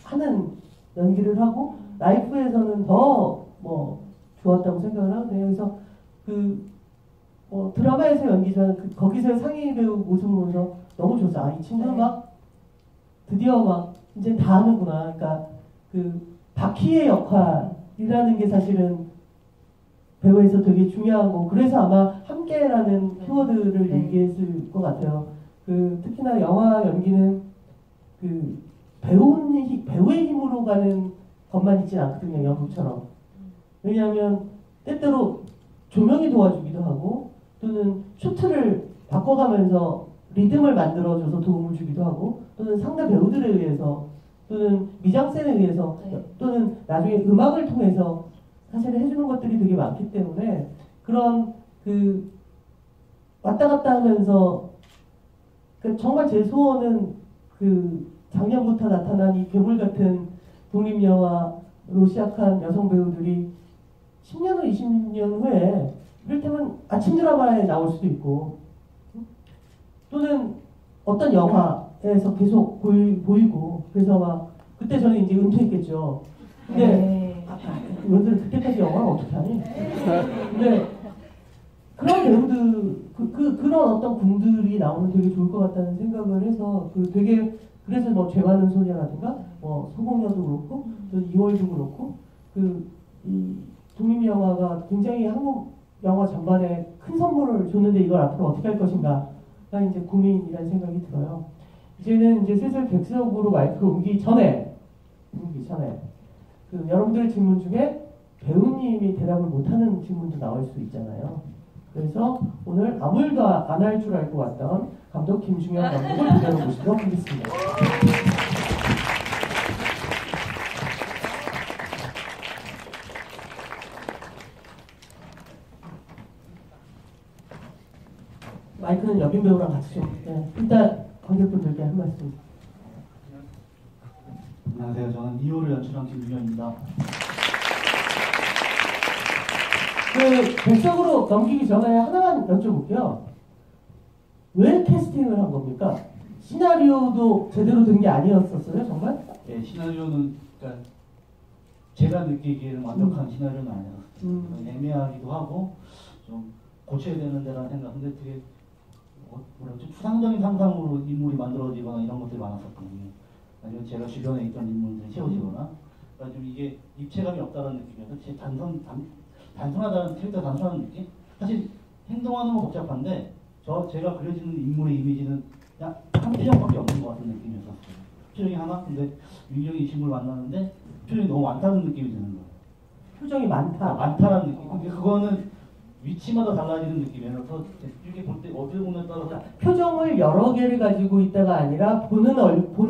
하는 연기를 하고 라이프에서는 더 뭐 좋았다고 생각을 하거든요. 그래서 그 드라마에서 연기지만 거기서의 상희 배우 모습을 보면서 너무 좋았어요. 아, 이 친구는 막 드디어 막 이제 다 하는구나. 그러니까 그 바퀴의 역할이라는 게 사실은 배우에서 되게 중요한 거. 그래서 아마 함께라는 키워드를 얘기했을 것 같아요. 그 특히나 영화 연기는 그 배우의 힘으로 가는 것만 있진 않거든요. 연극처럼. 왜냐하면 때때로 조명이 도와주기도 하고 또는 쇼트를 바꿔가면서 리듬을 만들어줘서 도움을 주기도 하고 또는 상대 배우들에 의해서 또는 미장센에 의해서 또는 나중에 음악을 통해서 사실 해주는 것들이 되게 많기 때문에 그런 그 왔다 갔다 하면서 그 정말 제 소원은 그 작년부터 나타난 이 괴물 같은 독립영화로 시작한 여성 배우들이 10년 후 20년 후에 이를테면 아침 드라마에 나올 수도 있고 또는 어떤 영화에서 계속 보이고 그래서 막 그때 저는 이제 은퇴했겠죠. 근데 의원들은 그때까지 영화를 어떻게 하니? 근데 그런 배우들 그런 어떤 군들이 나오면 되게 좋을 것 같다는 생각을 해서 그래서 뭐 죄 많은 소녀라든가 뭐 소공녀도 그렇고 또 이월도 그렇고 이 독립영화가 굉장히 한국 영화 전반에 큰 선물을 줬는데 이걸 앞으로 어떻게 할 것인가가 이제 고민이라는 생각이 들어요. 이제는 이제 슬슬 객석으로 마이크를 옮기기 전에 그 여러분들 질문 중에 배우님이 대답을 못하는 질문도 나올 수 있잖아요. 그래서 오늘 아무 일도 안 할 줄 알고 왔던 감독 김중현 감독을 그대로 모시도록 하겠습니다. 마이크는 여빈 배우랑 같이 좀 일단 관객분들께 한 말씀. 안녕하세요. 저는 2호를 연출한 김중현입니다. 객석으로 넘기기 전에 하나만 여쭤볼게요. 왜 캐스팅을 한 겁니까? 시나리오도 제대로 된 게 아니었었어요, 정말? 네, 시나리오는 그러니까 제가 느끼기에는 완벽한 시나리오는 아니었어요. 애매하기도 하고 좀 고쳐야 되는 데라는 생각인데 되게 추상적인 상상으로 인물이 만들어지거나 이런 것들이 많았었거든요. 아니면 제가 주변에 있던 인물들이 채워지거나 그러니까 좀 이게 입체감이 없다는 느낌이어서 제 단순하다는 캐릭터 단순한 느낌? 사실 행동하는 건 복잡한데 제가 그려지는 인물의 이미지는 그냥 한 표정밖에 없는 것 같은 느낌이었었어요. 표정이 하나? 근데 윤정이 이 친구를 만나는데 표정이 너무 많다는 느낌이 드는 거예요. 표정이 많다. 많다는 느낌. 근데 그거는 위치마다 달라지는 느낌이에요. 그래서 이렇게 볼 때 어떻게 보면 따라서 표정을 여러 개를 가지고 있다가 아니라 보는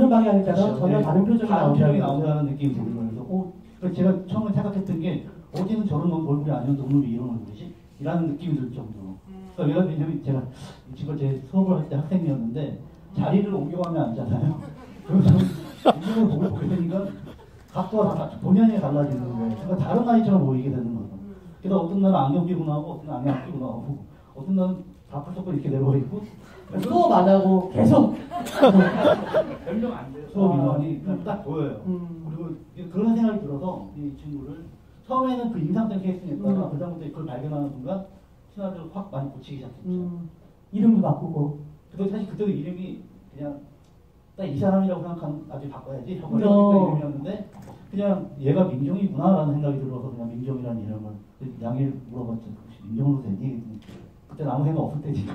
방향에 따라 전혀 다른 표정이 나온다는 느낌이 드는 거예요. 그래서 제가 처음에 생각했던 게 어디는 저런 얼굴이 아니면 동물이 이런 얼굴이지? 이라는 느낌이 들 정도로. 그러니까 왜냐면 제가 이 친구가 제 수업을 할 때 학생이었는데 자리를 옮겨가면 앉잖아요. 그래서 인물을 보게 되니까 각도가 다 본연이 달라지는 거예요. 그러니까 다른 아이처럼 보이게 되는 거죠. 그래서 어떤 날은 안경 끼고 나오고 어떤 날은 안경 끼고 나오고 어떤 날은 다풀썩고 이렇게 내려와 있고 수업 안 하고 계속 별명 안 돼요. 수업 인원이 딱 보여요. 그리고 그런 생각이 들어서 이 친구를 처음에는 그 인상적인 케이스였다가 그다음부터 그걸 발견하는 순간 시나리오를 확 많이 고치기 시작했죠. 이름도 바꾸고. 근데 사실 그때도 이름이 그냥 딱 이 사람이라고 생각하면 나중에 바꿔야지 하고 이름이었는데 그냥 얘가 민종이구나라는 생각이 들어서 그냥 민종이라는 이름을 양일 물어봤죠. 혹시 민종으로 되니? 그때 아무 생각 없을 때니까.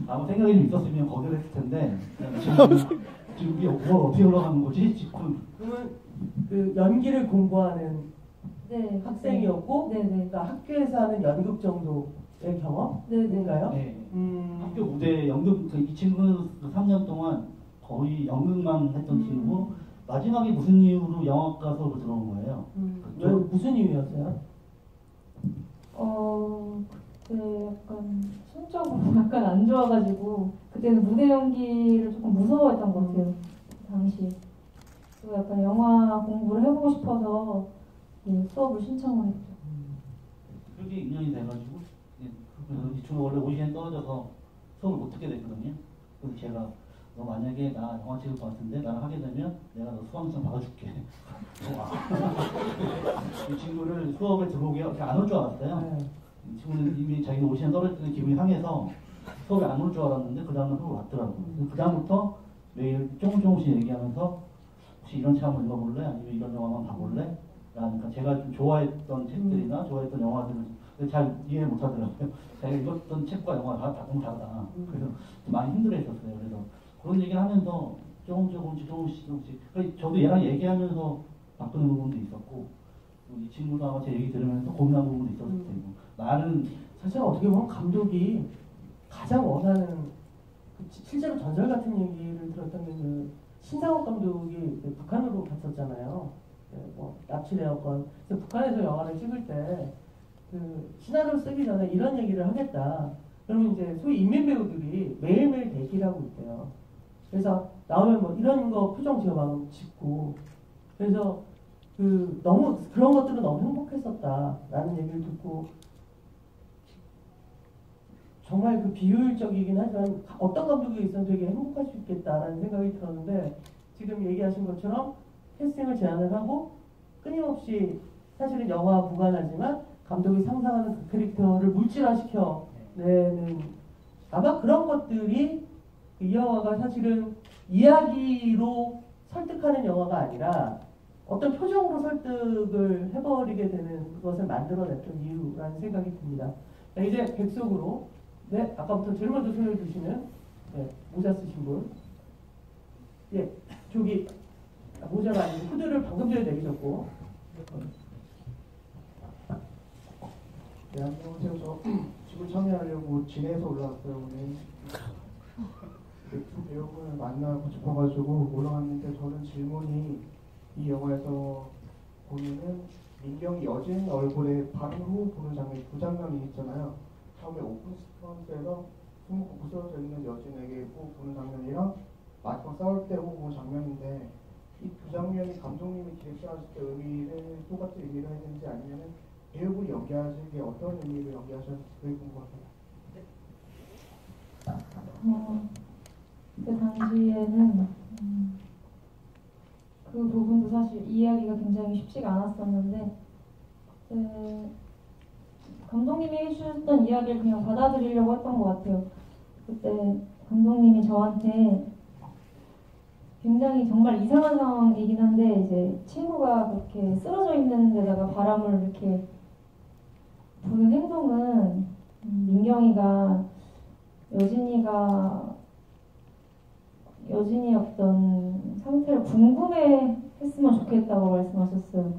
아무 생각이 좀 있었으면 거절을 했을 텐데 지금 이게 뭘 어떻게 올라가는 거지? 지금 그러면 그 연기를 공부하는 네. 학생이었고, 네네. 그러니까 학교에서 하는 연극 정도의 경험인가요? 네. 학교 무대 연극 이 친구는 3년 동안 거의 연극만 했던 친구고 마지막에 무슨 이유로 영화과 수업을 들어온 거예요. 왜, 무슨 이유였어요? 그때 약간 심적으로 약간 안 좋아가지고 그때는 무대 연기를 조금 무서워했던 것 같아요. 그 당시. 그리고 약간 영화 공부를 해보고 싶어서 네, 수업을 신청을 했죠. 그렇게 인연이 돼가지고 이 친구 원래 오디션 떨어져서 수업을 못 듣게 됐거든요. 그래서 제가 너 만약에 나 영화 찍을 것 같은데 나랑 하게 되면 내가 너 수강생 받아줄게. 이 친구를 수업에 들어오게 안 올 줄 알았어요. 네. 이 친구는 이미 자기 오디션 떨어질 때 기분이 상해서 수업에 안 올 줄 알았는데 그 다음날 수업 왔더라고요. 그 다음부터 매일 조금씩 얘기하면서 혹시 이런 책 한번 읽어볼래? 아니면 이런 영화만 봐볼래? 라니까 제가 좀 좋아했던 책들이나 좋아했던 영화들을 잘 이해 못하더라고요. 제가 읽었던 책과 영화가 다 너무 다르다. 그래서 좀 많이 힘들어했었어요. 그래서 그런 얘기를 하면서 조금씩 그러니까 저도 얘랑 얘기하면서 바꾸는 부분도 있었고 이 친구도 아마 제 얘기 들으면서 고민한 부분도 있었을 테고 나는 사실 어떻게 보면 감독이 가장 원하는 실제로 전설 같은 얘기를 들었던 게 그 신상욱 감독이 북한으로 갔었잖아요. 뭐 납치되었건 그래서 북한에서 영화를 찍을 때 그 시나리오 쓰기 전에 이런 얘기를 하겠다. 그러면 이제 소위 인민 배우들이 매일매일 대기를 하고 있대요. 그래서 나오면 뭐 이런 거 표정 지어봐 짓고 그래서 그 너무 그런 것들은 너무 행복했었다라는 얘기를 듣고 정말 그 비효율적이긴 하지만 어떤 감독이 있으면 되게 행복할 수 있겠다라는 생각이 들었는데 지금 얘기하신 것처럼 캐스팅을 제안을 하고 끊임없이 사실은 영화와 무관하지만 감독이 상상하는 그 캐릭터를 물질화시켜 내는 아마 그런 것들이 이 영화가 사실은 이야기로 설득하는 영화가 아니라 어떤 표정으로 설득을 해버리게 되는 그것을 만들어냈던 이유라는 생각이 듭니다. 자, 이제 객석으로 네, 아까부터 제일 먼저 손을 드시는 네, 모자 쓰신 분. 예, 저기 모자가 아니고 후드를 방금 전에 내리셨고. 네, 안녕하세요. 저 지금 참여하려고 진해에서 올라왔어요. 오늘 두 배우를 만나고 싶어가지고 올라왔는데 저는 질문이 이 영화에서 보면은 민경이 여진 얼굴에 바로 후 보는 장면 두 장면이 있잖아요. 처음에 오픈 스턴스에서 숨고 부스러져 있는 여진에게 후 보는 장면이랑 마지막 싸울 때 후 보는 장면인데 이 두 장면이 감독님이 디렉션하실 때 의미를 똑같이 의미를 했는지 아니면은 배우분이 연기하시기에 어떤 의미를 연기하셨는지 그게 궁금합니다. 그 당시에는 그 부분도 사실 이해하기가 굉장히 쉽지가 않았었는데 감독님이 해주셨던 이야기를 그냥 받아들이려고 했던 것 같아요. 그때 감독님이 저한테 굉장히 정말 이상한 상황이긴 한데 이제 친구가 그렇게 쓰러져 있는 데다가 바람을 이렇게 부는 행동은 민경이가 여진이 어떤 상태를 궁금해 했으면 좋겠다고 말씀하셨어요.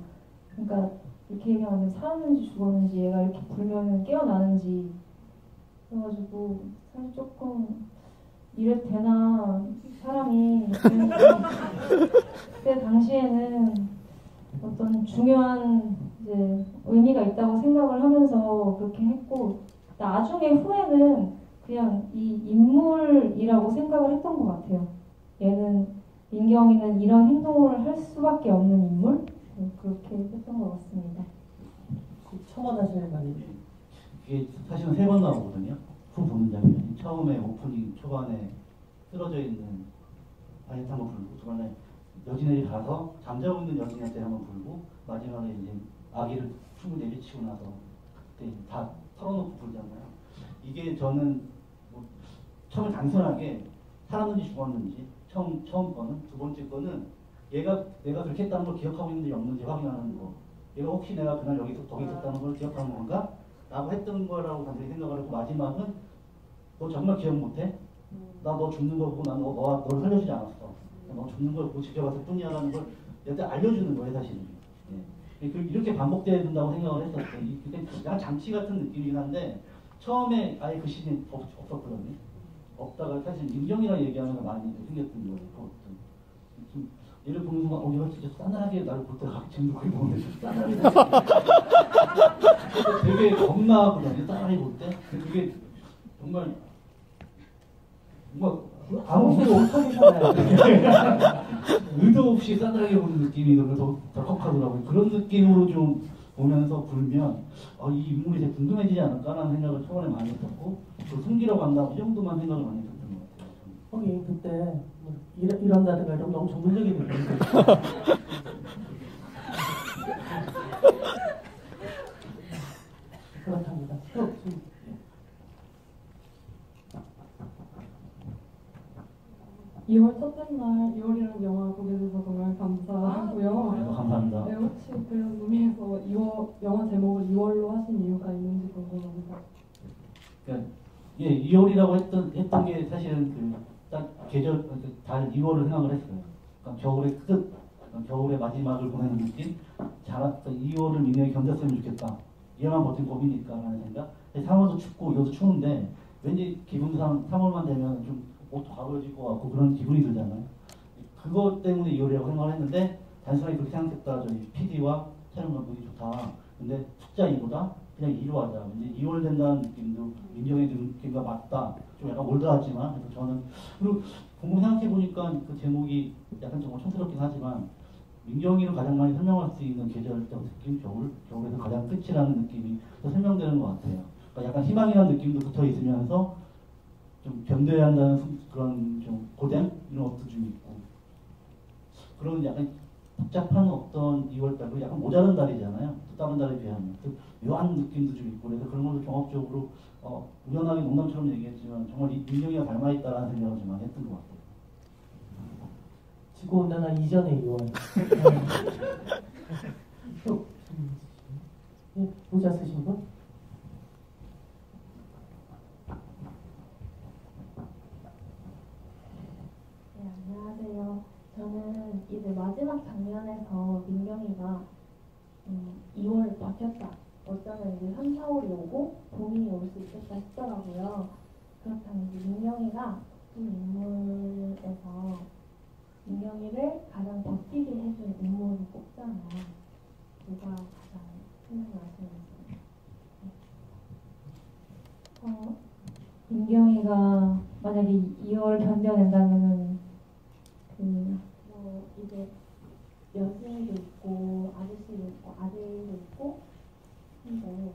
그러니까 이렇게 얘기하면 살았는지 죽었는지 얘가 이렇게 불면 깨어나는지 그래가지고 사실 조금 이래도 되나 사람이 그때 당시에는 어떤 중요한 이제 의미가 있다고 생각을 하면서 그렇게 했고 나중에 후에는 그냥 이 인물이라고 생각을 했던 것 같아요. 얘는 민경이는 이런 행동을 할 수밖에 없는 인물? 네, 그렇게 했던 것 같습니다. 첨언하시는 말이 이게 사실은 세 번 나오거든요. 후 보는 장면이 처음에 오프닝 초반에 쓰러져 있는 바이트 한번 불고 두 번에 여진이 가서 잠자고 있는 여진한테 한번 불고 마지막에 이제 아기를 춤을 내리치고 나서 그때 다 털어놓고 불잖아요. 이게 저는 뭐 처음에 단순하게 살았는지 죽었는지 처음 거는 두 번째 거는 내가 그렇게 했다는 걸 기억하고 있는지 없는지 확인하는 거. 얘가 혹시 내가 그날 거기 있었다는 걸 기억하는 건가? 라고 했던 거라고 단순히 생각을 하고 마지막은 너 정말 기억 못해? 나 너 죽는 거 보고 난 너를 살려주지 않았어. 너 죽는 걸 보고 지켜봤을 뿐이야라는 걸 여태 알려주는 거예요 사실은. 예. 이렇게 반복돼야 된다고 생각을 했었어요. 이게 약간 장치 같은 느낌이긴 한데 처음에 아예 그 씬이 없었거든요. 없다가 사실 민경이랑 얘기하면서 많이 생겼던 거예요. 좀 얘를 보는 순간 얘가 진짜 싸늘하게 나를 볼 때가 지금도 그게 보는데 싸늘하게 되게 겁나거든요. 싸늘하게 볼 때. 그게 정말 뭔가 아무튼 옳다게 살아요. 의도 없이 싸늘하게 보는 느낌이 더 덜컥하더라고요. 그런 느낌으로 좀 보면서 불면 이 인물이 되게 궁금해지지 않을까라는 생각을 처음에 많이 했었고 또 숨기러 간다 이 정도만 생각을 많이 했었던 것 같아요. 거기 그때 뭐 이런다든가 이런 너무 전문적인 느낌이 그렇답니다. 또 지금 2월 첫째 날 2월이라는 영화 보게 돼서 정말 감사하고요. 네, 감사합니다. 네, 혹시 그런 의미에서 영화 제목을 2월로 하신 이유가 있는지 궁금합니다. 그러니까 2월이라고 했던 게 사실은 딱 계절 달 2월을 생각을 했어요. 그러니까 겨울의 끝, 겨울의 마지막을 보내는 느낌. 2월을 민영이 견뎠으면 좋겠다. 이해만 버틴 법이니까라는 생각. 3월도 춥고 2월도 추운데 왠지 기분상 3월만 되면 좀 옷도 가벼워질 것 같고 그런 기분이 들잖아요. 그것 때문에 2월이라고 생각을 했는데 단순하게 그렇게 생각했다. 저희 PD와 촬영 감독이 좋다. 근데 숫자 2보다 그냥 2로 하자. 이제 2월 된다는 느낌도 민정의 느낌과 맞다. 좀 약간 올드하지만 그래서 저는 그리고 곰곰 생각해 보니까 그 제목이 약간 좀 촌스럽긴 하지만 민경이를 가장 많이 설명할 수 있는 계절적 느낌, 겨울에서 가장 끝이라는 느낌이 더 설명되는 것 같아요. 그러니까 약간 희망이라는 느낌도 붙어 있으면서 좀 견뎌야 한다는 그런 좀 고됨 이런 것도 좀 있고 그런 약간 복잡한 어떤 2월달 그리고 약간 모자른 달이잖아요. 또 다른 달에 비하면 또 묘한 느낌도 좀 있고 그래서 그런 것도 종합적으로 우연하게 농담처럼 얘기했지만 정말 민경이가 닮아 있다라는 생각을 좀 많이 했던 것 같아요. 지구온난화 이전의 2월. 또 모자 쓰신 분? 네, 안녕하세요. 저는 이제 마지막 장면에서 민경이가 2월 버텼다. 어쩌면 이제 3, 4월이 오고 봄이 올 수 있겠다 싶더라고요. 그렇다면 이제 민경이가 이 인물에서 민경이를 가장 버티게 해준 인물을 꼽잖아요. 누가 가장 생각나시는지. 민경이가 만약에 2월 견뎌낸다면은 이제 여친도 있고 아저씨도 있고 아들도 있고 한데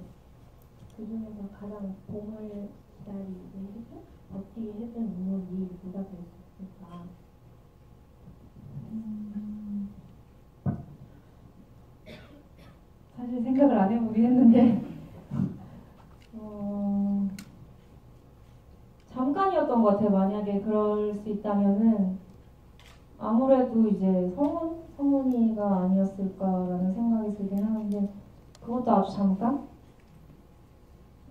그 중에서 가장 봄을 기다리게 해주고 버티게 해준 인물이 누가 될 수 있을까? 사실 생각을 안 해보긴 했는데 잠깐이었던 것 같아요. 만약에 그럴 수 있다면은 아무래도 이제 성훈이가 아니었을까라는 생각이 들긴 하는데 그것도 아주 잠깐?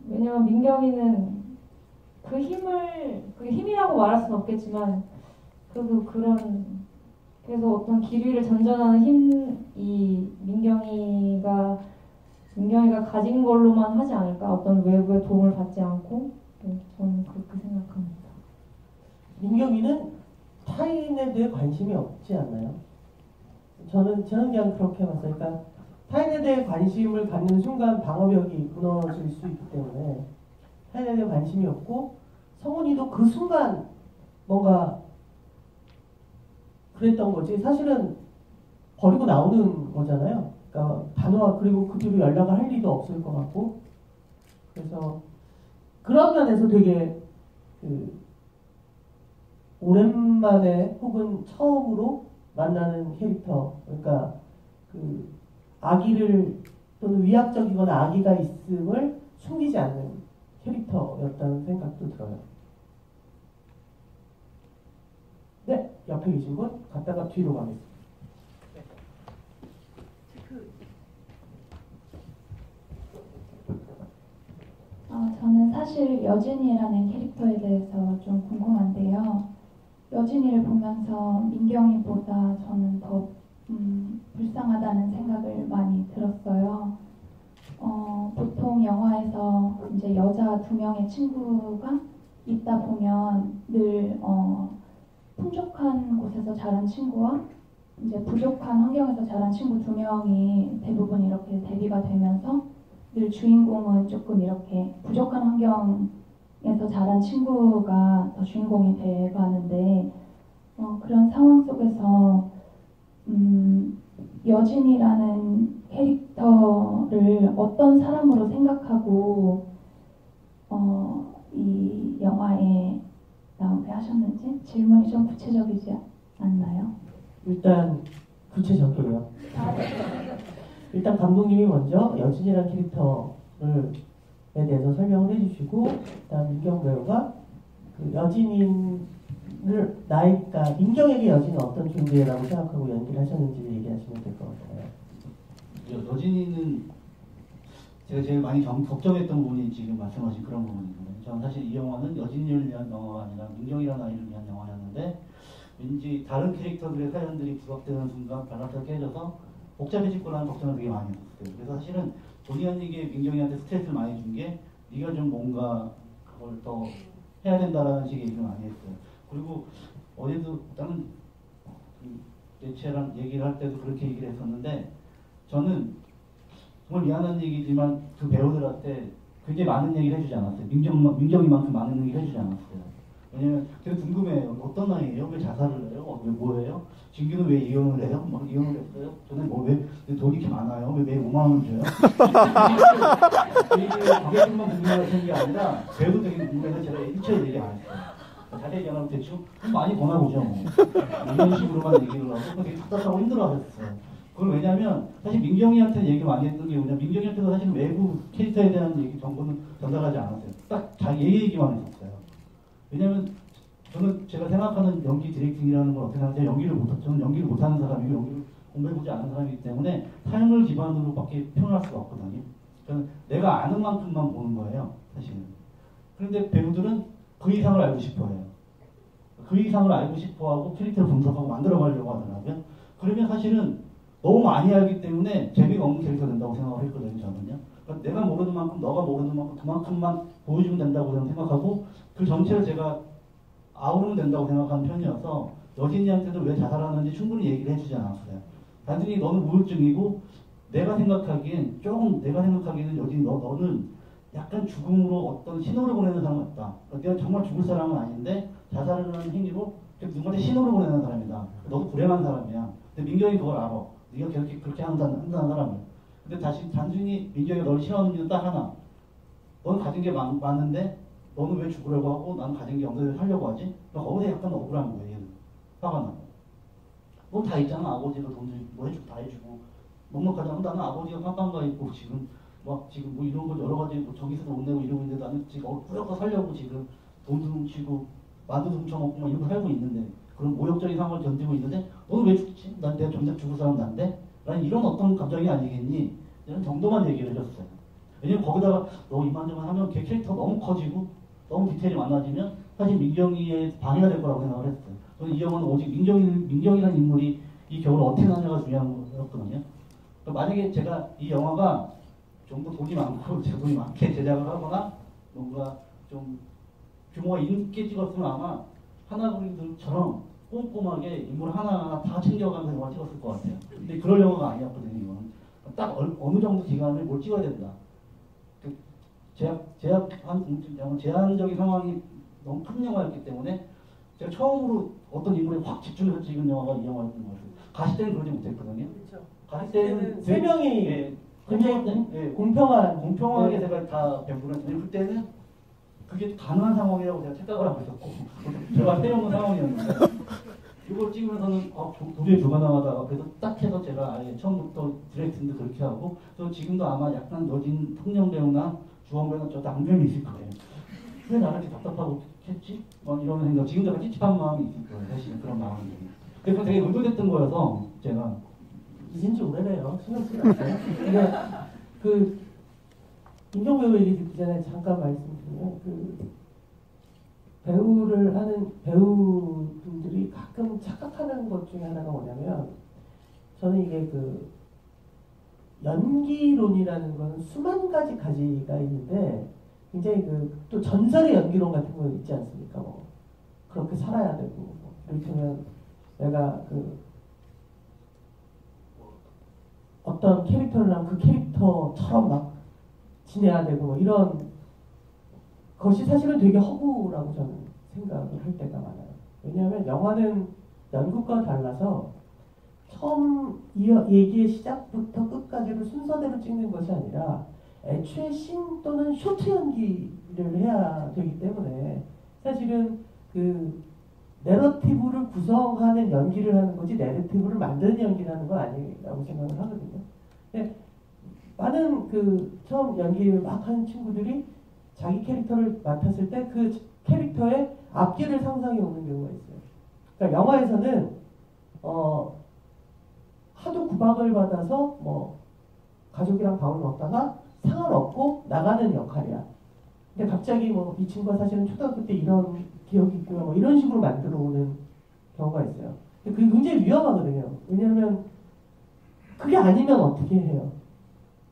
왜냐면 민경이는 그 힘이라고 말할 수는 없겠지만 그래도 그래서 어떤 길 위를 전전하는 힘이 민경이가 가진 걸로만 하지 않을까? 어떤 외부의 도움을 받지 않고 저는 그렇게 생각합니다. 민경이는 타인에 대해 관심이 없지 않나요? 저는 그냥 그렇게 봤어요. 그러니까 타인에 대해 관심을 갖는 순간 방어벽이 무너질 수 있기 때문에 타인에 대해 관심이 없고 성훈이도 그 순간 뭔가 그랬던 거지 사실은 버리고 나오는 거잖아요. 그러니까 단호와 그리고 그 뒤로 연락을 할 리도 없을 것 같고 그래서 그런 면에서 되게 오랜만에 혹은 처음으로 만나는 캐릭터 그러니까 아기를 또는 위압적이거나 아기가 있음을 숨기지 않는 캐릭터였다는 생각도 들어요. 네, 옆에 계신 분 갔다가 뒤로 가겠습니다. 저는 사실 여진이라는 캐릭터에 대해서 좀 궁금한데요. 여진이를 보면서 민경이보다 저는 더 불쌍하다는 생각을 많이 들었어요. 보통 영화에서 이제 여자 두 명의 친구가 있다 보면 늘 풍족한 곳에서 자란 친구와 이제 부족한 환경에서 자란 친구 두 명이 대부분 이렇게 대비가 되면서 늘 주인공은 조금 이렇게 부족한 환경에서 자란 친구가 더 주인공이 돼가는데 그런 상황 속에서 여진이라는 캐릭터를 어떤 사람으로 생각하고 이 영화에 나오게 하셨는지 질문이 좀 구체적이지 않나요? 일단 구체적이에요. 일단 감독님이 먼저 여진이라는 캐릭터에 대해서 설명을 해주시고, 그다음 민경 배우가 그 여진이를 그러니까 민경에게 여진은 어떤 존재라고 생각하고 연기를 하셨는지를 얘기하시면 될 것 같아요. 여진이는 제가 제일 많이 걱정했던 부분이 지금 말씀하신 그런 부분이거든요. 저는 사실 이 영화는 여진이를 위한 영화가 아니라 민경이라는 아이를 위한 영화였는데, 왠지 다른 캐릭터들의 사연들이 부각되는 순간 밸런스가 깨져서 복잡해질 거라는 걱정을 되게 많이 했었어요. 그래서 사실은 본의 아니게 민경이한테 스트레스를 많이 준 게 네가 좀 뭔가 그걸 더 해야 된다라는 식의 얘기를 많이 했어요. 그리고 어제도 다른 예체랑 얘기를 할 때도 그렇게 얘기를 했었는데, 저는 정말 미안한 얘기지만 그 배우들한테 굉장히 많은 얘기를 해주지 않았어요. 민경이만큼 많은 얘기를 해주지 않았어요. 왜냐면 되게 궁금해요. 어떤 나이에요? 왜 자살을 해요? 왜 뭐예요? 진규는 왜 이혼을 해요? 막 이혼을 했어요? 저는 왜 돈이 이렇게 많아요? 왜 매일 5만 원 줘요? 이게 관객들만 궁금해하는 게 아니라 배우도 되게 궁금해서 제가 일체에 얘기 안 했어요. 자세히 얘기하면 대충 많이 버나보죠. 뭐. 이런 식으로만 얘기를 하고 되게 답답하고 힘들어하셨어요. 그건 왜냐면 사실 민경이한테 얘기 많이 했던 게 뭐냐, 민경이한테도 사실 외부 캐릭터에 대한 얘기 정보는 전달하지 않았어요. 딱 자기 얘기만 했었어요. 왜냐면 제가 생각하는 연기 디렉팅이라는 걸 어떻게 하는지 저는 연기를 못하는 사람이고 연기를 공부해보지 않은 사람이기 때문에 삶을 기반으로밖에 표현할 수가 없거든요. 그러니까 내가 아는 만큼만 보는 거예요, 사실은. 그런데 배우들은 그 이상을 알고 싶어해요. 그 이상을 알고 싶어하고 캐릭터를 분석하고 만들어가려고 하더라고요. 그러면 사실은 너무 많이 알기 때문에 재미가 없는 캐릭터가 된다고 생각을 했거든요, 저는요. 그러니까 내가 모르는 만큼, 너가 모르는 만큼 그만큼만 보여주면 된다고 저는 생각하고, 그 전체를 제가 아우르면 된다고 생각하는 편이어서 여진이한테도 왜 자살하는지 충분히 얘기를 해주지 않았어요. 단순히 너는 우울증이고, 내가 생각하기에는 여진이 너는 약간 죽음으로 어떤 신호를 보내는 사람 같다. 그러니까 내가 정말 죽을 사람은 아닌데 자살을 하는 행위로 누구한테 신호를 보내는 사람이다. 너도 불행한 사람이야. 근데 민경이 그걸 알아. 네가 그렇게 한다는 사람을. 근데 단순히 민경이가 널 싫어하는 이유는 딱 하나. 너는 가진 게 많은데 너는 왜 죽으려고 하고 나는 가진 게 없는데 왜 살려고 하지? 그러니까 거기서 약간 억울한 거예요. 얘는. 화가 나고. 넌 다 있잖아. 아버지가 돈 주고 뭐 해주고 다 해주고. 넉넉하잖아. 나는 아버지가 깜빵가 있고 지금 뭐 이런 거 여러 가지 뭐 저기서도 못 내고 이러고 있는데 나는 지금 꾸려서 살려고 지금 돈도 훔치고 만두도 훔쳐먹고 막 이러고 살고 있는데, 그런 모욕적인 상황을 견디고 있는데 너는 왜 죽지? 내가 정작 죽을 사람 난데? 라는 이런 어떤 감정이 아니겠니? 이런 정도만 얘기를 해줬어요. 왜냐면 거기다가 너 이만저만 하면 걔 캐릭터가 너무 커지고 너무 디테일이 많아지면 사실 민경이의 방해가 될 거라고 생각을 했어요. 저는 이 영화는 오직 민경이라는 인물이 이 겨울을 어떻게 사냐가 중요한 거였거든요. 그러니까 만약에 제가 이 영화가 좀 더 돈이 많고 돈이 많게 제작을 하거나 뭔가 좀 규모가 있게 찍었으면 아마 하나부리들처럼 꼼꼼하게 인물 하나하나 다 챙겨가면서 영화 찍었을 것 같아요. 근데 그럴 영화가 아니었거든요. 이거는 딱 어느 정도 기간을 뭘 찍어야 된다. 제한적인 상황이 너무 큰 영화였기 때문에 제가 처음으로 어떤 인물에 확 집중해서 찍은 영화가 이 영화였던 것 같아요. 가시 때는 그러지 못했거든요. 그렇죠. 가시 때는 세 명이 굉장히 공평하게 제가 다 배분했는데, 그때는 그게 가능한 상황이라고 제가 착각을 하고 있었고 제가 해놓은 상황이었는데, 이걸 찍으면서는 도저히 불가능하다. 그래서 딱 해서 제가 아예 처음부터 디렉팅도 그렇게 하고, 또 지금도 아마 약간 여진 통령 배우나 주원 배우나 저 낭비이 있을 거예요. 왜 나를 이렇게 답답하고 했지? 막 이런 생각, 지금도 약간 찝찝한 마음이 있을 거예요. 사실 그런 마음이. 그래서 되게 의도됐던 거여서 제가 이진지 오래래요. 신경 쓰지 마세요. 근데 민경 배우 얘기 듣기 전에 잠깐 말씀드리면 그 배우를 하는 배우분들이 가끔 착각하는 것 중에 하나가 뭐냐면 저는 이게 그 연기론이라는 거는 수만 가지 가지가 있는데 굉장히 그 또 전설의 연기론 같은 거 있지 않습니까? 뭐 그렇게 살아야 되고 뭐 이를테면 내가 그 어떤 캐릭터를 하면 그 캐릭터처럼 막 지내야 되고 뭐 이런 것이 사실은 되게 허구라고 저는 생각을 할 때가 많아요. 왜냐하면 영화는 연극과 달라서 처음 얘기의 시작부터 끝까지를 순서대로 찍는 것이 아니라 애초에 씬 또는 쇼트 연기를 해야 되기 때문에 사실은 그 내러티브를 구성하는 연기를 하는 거지 내러티브를 만드는 연기를 하는 건 아니라고 생각을 하거든요. 근데 많은 그 처음 연기를 막 하는 친구들이 자기 캐릭터를 맡았을 때 그 캐릭터의 앞뒤를 상상해 오는 경우가 있어요. 그러니까 영화에서는 하도 구박을 받아서 뭐 가족이랑 밥을 먹다가 상을 얻고 나가는 역할이야. 근데 갑자기 뭐 이 친구가 사실은 초등학교 때 이런 기억이 있고요. 뭐 이런 식으로 만들어 오는 경우가 있어요. 근데 그게 굉장히 위험하거든요. 왜냐하면 그게 아니면 어떻게 해요?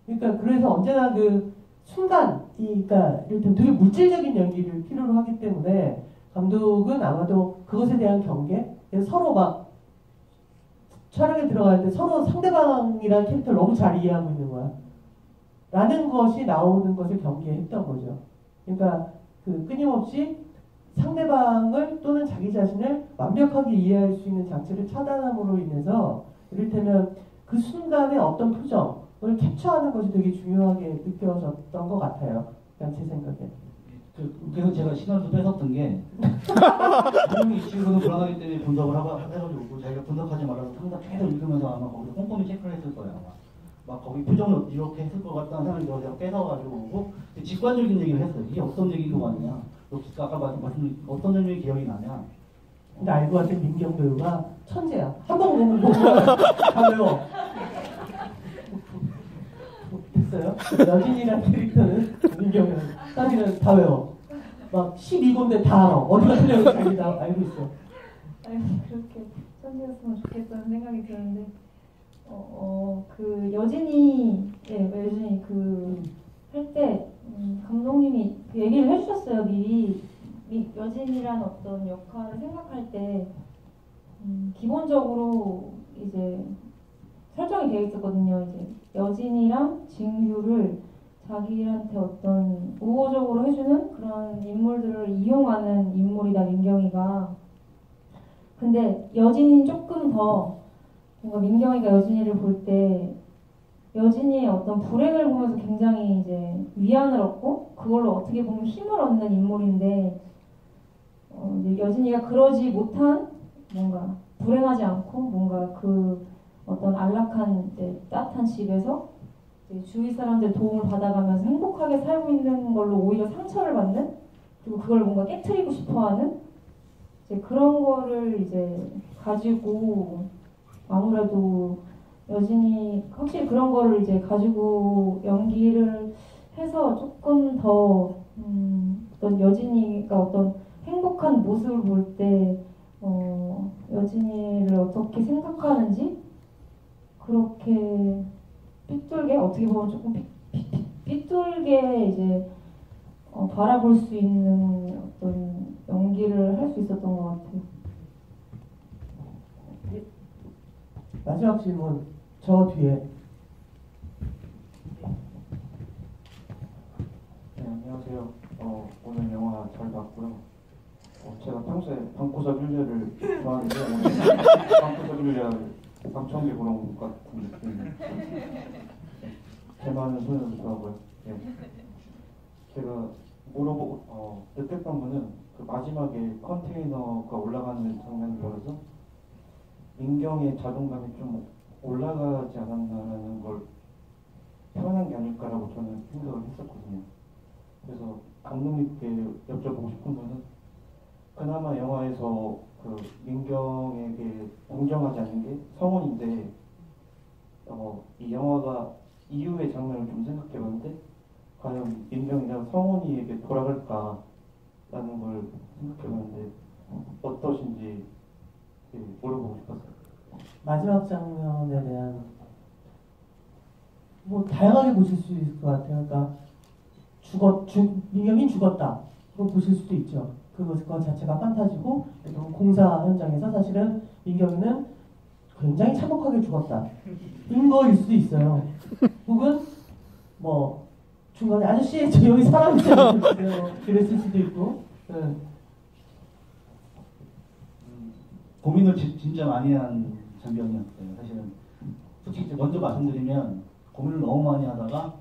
그러니까 그래서 언제나 그 순간이니까 이를테면 되게 물질적인 연기를 필요로 하기 때문에 감독은 아마도 그것에 대한 경계, 서로 막 촬영에 들어갈 때 서로 상대방이라는 캐릭터를 너무 잘 이해하고 있는 거야. 라는 것이 나오는 것을 경계했던 거죠. 그러니까 그 끊임없이 상대방을 또는 자기 자신을 완벽하게 이해할 수 있는 장치를 차단함으로 인해서 이를테면 그 순간의 어떤 표정을 캡처하는 것이 되게 중요하게 느껴졌던 것 같아요. 그냥 제 생각에. 그래서 제가 시간도 뺏었던 게 이 친구는 불안하기 때문에 분석을 해가지고 자기가 분석하지 말아서 상담 계속 읽으면서 아마 거기서 꼼꼼히 체크를 했을 거예요. 아마. 막 거기 표정을 이렇게 했을 것 같다는 생각이 들어서 제가 뺏어가지고 오고 직관적인 얘기를 했어요. 이게 어떤 얘기인 거 같냐. 아까 말씀드린 어떤 점이 기억이 나냐. 근데 알고 봤더니 민경 배우가 천재야. 한 번 보면 보고 다 외워. 됐어요? 여진이라는 캐릭터는 민경 배우. 사실은 다 외워. 막 12권대 다 알아. 어디가 틀렸는지 자기 다 알고 있어. 아니 그렇게 천재였으면 좋겠다는 생각이 드는데 그 여진이 그 할 때 감독님이 그 얘기를 해주셨어요. 미리 여진이란 어떤 역할을 생각할 때 기본적으로 이제 설정이 되어 있었거든요. 이제 여진이랑 진규를 자기한테 어떤 우호적으로 해주는 그런 인물들을 이용하는 인물이다 민경이가. 근데 여진이는 조금 더 뭔가 민경이가 여진이를 볼 때 여진이의 어떤 불행을 보면서 굉장히 이제 위안을 얻고 그걸로 어떻게 보면 힘을 얻는 인물인데 이제 여진이가 그러지 못한 뭔가 불행하지 않고 뭔가 그 어떤 안락한 이제 따뜻한 집에서 이제 주위 사람들 도움을 받아가면서 행복하게 살고 있는 걸로 오히려 상처를 받는 그리고 그걸 뭔가 깨트리고 싶어하는 이제 그런 거를 이제 가지고 아무래도 여진이 확실히 그런 거를 이제 가지고 연기를 해서 조금 더 어떤 여진이가 어떤 행복한 모습을 볼 때 여진이를 어떻게 생각하는지 그렇게 삐뚤게 어떻게 보면 조금 삐뚤게 이제 바라볼 수 있는 어떤 연기를 할 수 있었던 것 같아요. 마지막 질문 저 뒤에. 네, 안녕하세요. 오늘 영화 잘 봤고요. 제가 평소에 방구석 율려를 좋아하는데 오늘 방구석 율려를 방청객 보러 온 것 같은 느낌. 대만은 소녀도 좋아하고요. 네. 제가 느꼈던 거는 그 마지막에 컨테이너가 올라가는 장면을 보면서 민경의 자존감이 좀 올라가지 않았나라는 걸 표현한 게 아닐까라고 저는 생각을 했었거든요. 그래서 감독님께 여쭤보고 싶은 거는 그나마 영화에서 그 민경에게 동정하지 않는 게 성훈인데 이 영화가 이후의 장면을 좀 생각해봤는데 과연 민경이랑 성훈이에게 돌아갈까라는 걸 생각해봤는데 어떠신지 물어보고 싶었어요. 마지막 장면에 대한 뭐 다양하게 보실 수 있을 것 같아요. 그러니까 민경이 죽었다. 그거 보실 수도 있죠. 그것 자체가 판타지고 공사 현장에서 사실은 민경이는 굉장히 참혹하게 죽었다. 인 거일 수도 있어요. 혹은 뭐 중간에 아저씨 저 여기 사람 있어요. 그랬을 수도 있고. 네. 고민을 진짜 많이 한 장면이었어요. 사실은 솔직히 먼저 말씀드리면 고민을 너무 많이 하다가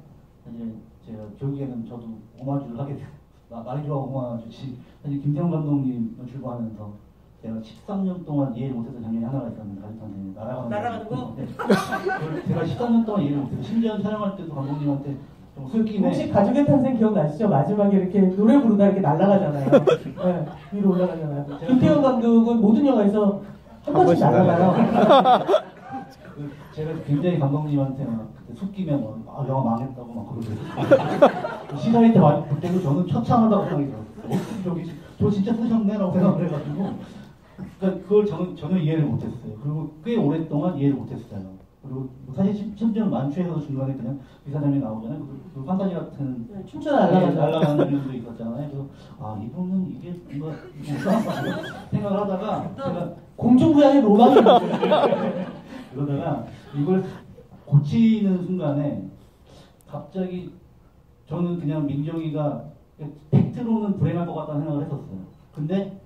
사실 제가 결국에는 저도 오마주를 하게 돼요. 말이 좋아 오마주지. 사실 김태형 감독님 연출하면서 제가 13년 동안 이해를 못했던 장면이 하나가 있었는데 가족한테 날아가는 거? 네. 제가 13년 동안 이해를 못해서 심지어 촬영할 때도 감독님한테 좀 슬기네. 혹시 가족의 탄생 기억나시죠? 마지막에 이렇게 노래 부르다 이렇게 날아가잖아요. 네, 위로 올라가잖아요. 김태형 감독은 모든 영화에서 한 번씩 날아가요. 제가 굉장히 감독님한테 막 그때 숙기면 영화 망했다고 막 그러고 시사회 때 그때도 저는 처참하다고 생각이 들었어요. 저 진짜 쓰셨네라고 생각을 해가지고 그걸 저는 전혀 이해를 못했어요. 그리고 꽤 오랫동안 이해를 못했어요. 그리고 사실 심지어 만추에서도 중간에 그냥 이사장이 나오잖아요. 그 판타지 같은 춤춰 날아가는 장면도 있었잖아요. 그래서 이분은 이게 뭔가 생각을 하다가 제가 공중부양의 로망이 그러다가 이걸 고치는 순간에 갑자기 저는 그냥 민경이가 팩트로는 불행할 것 같다는 생각을 했었어요. 근데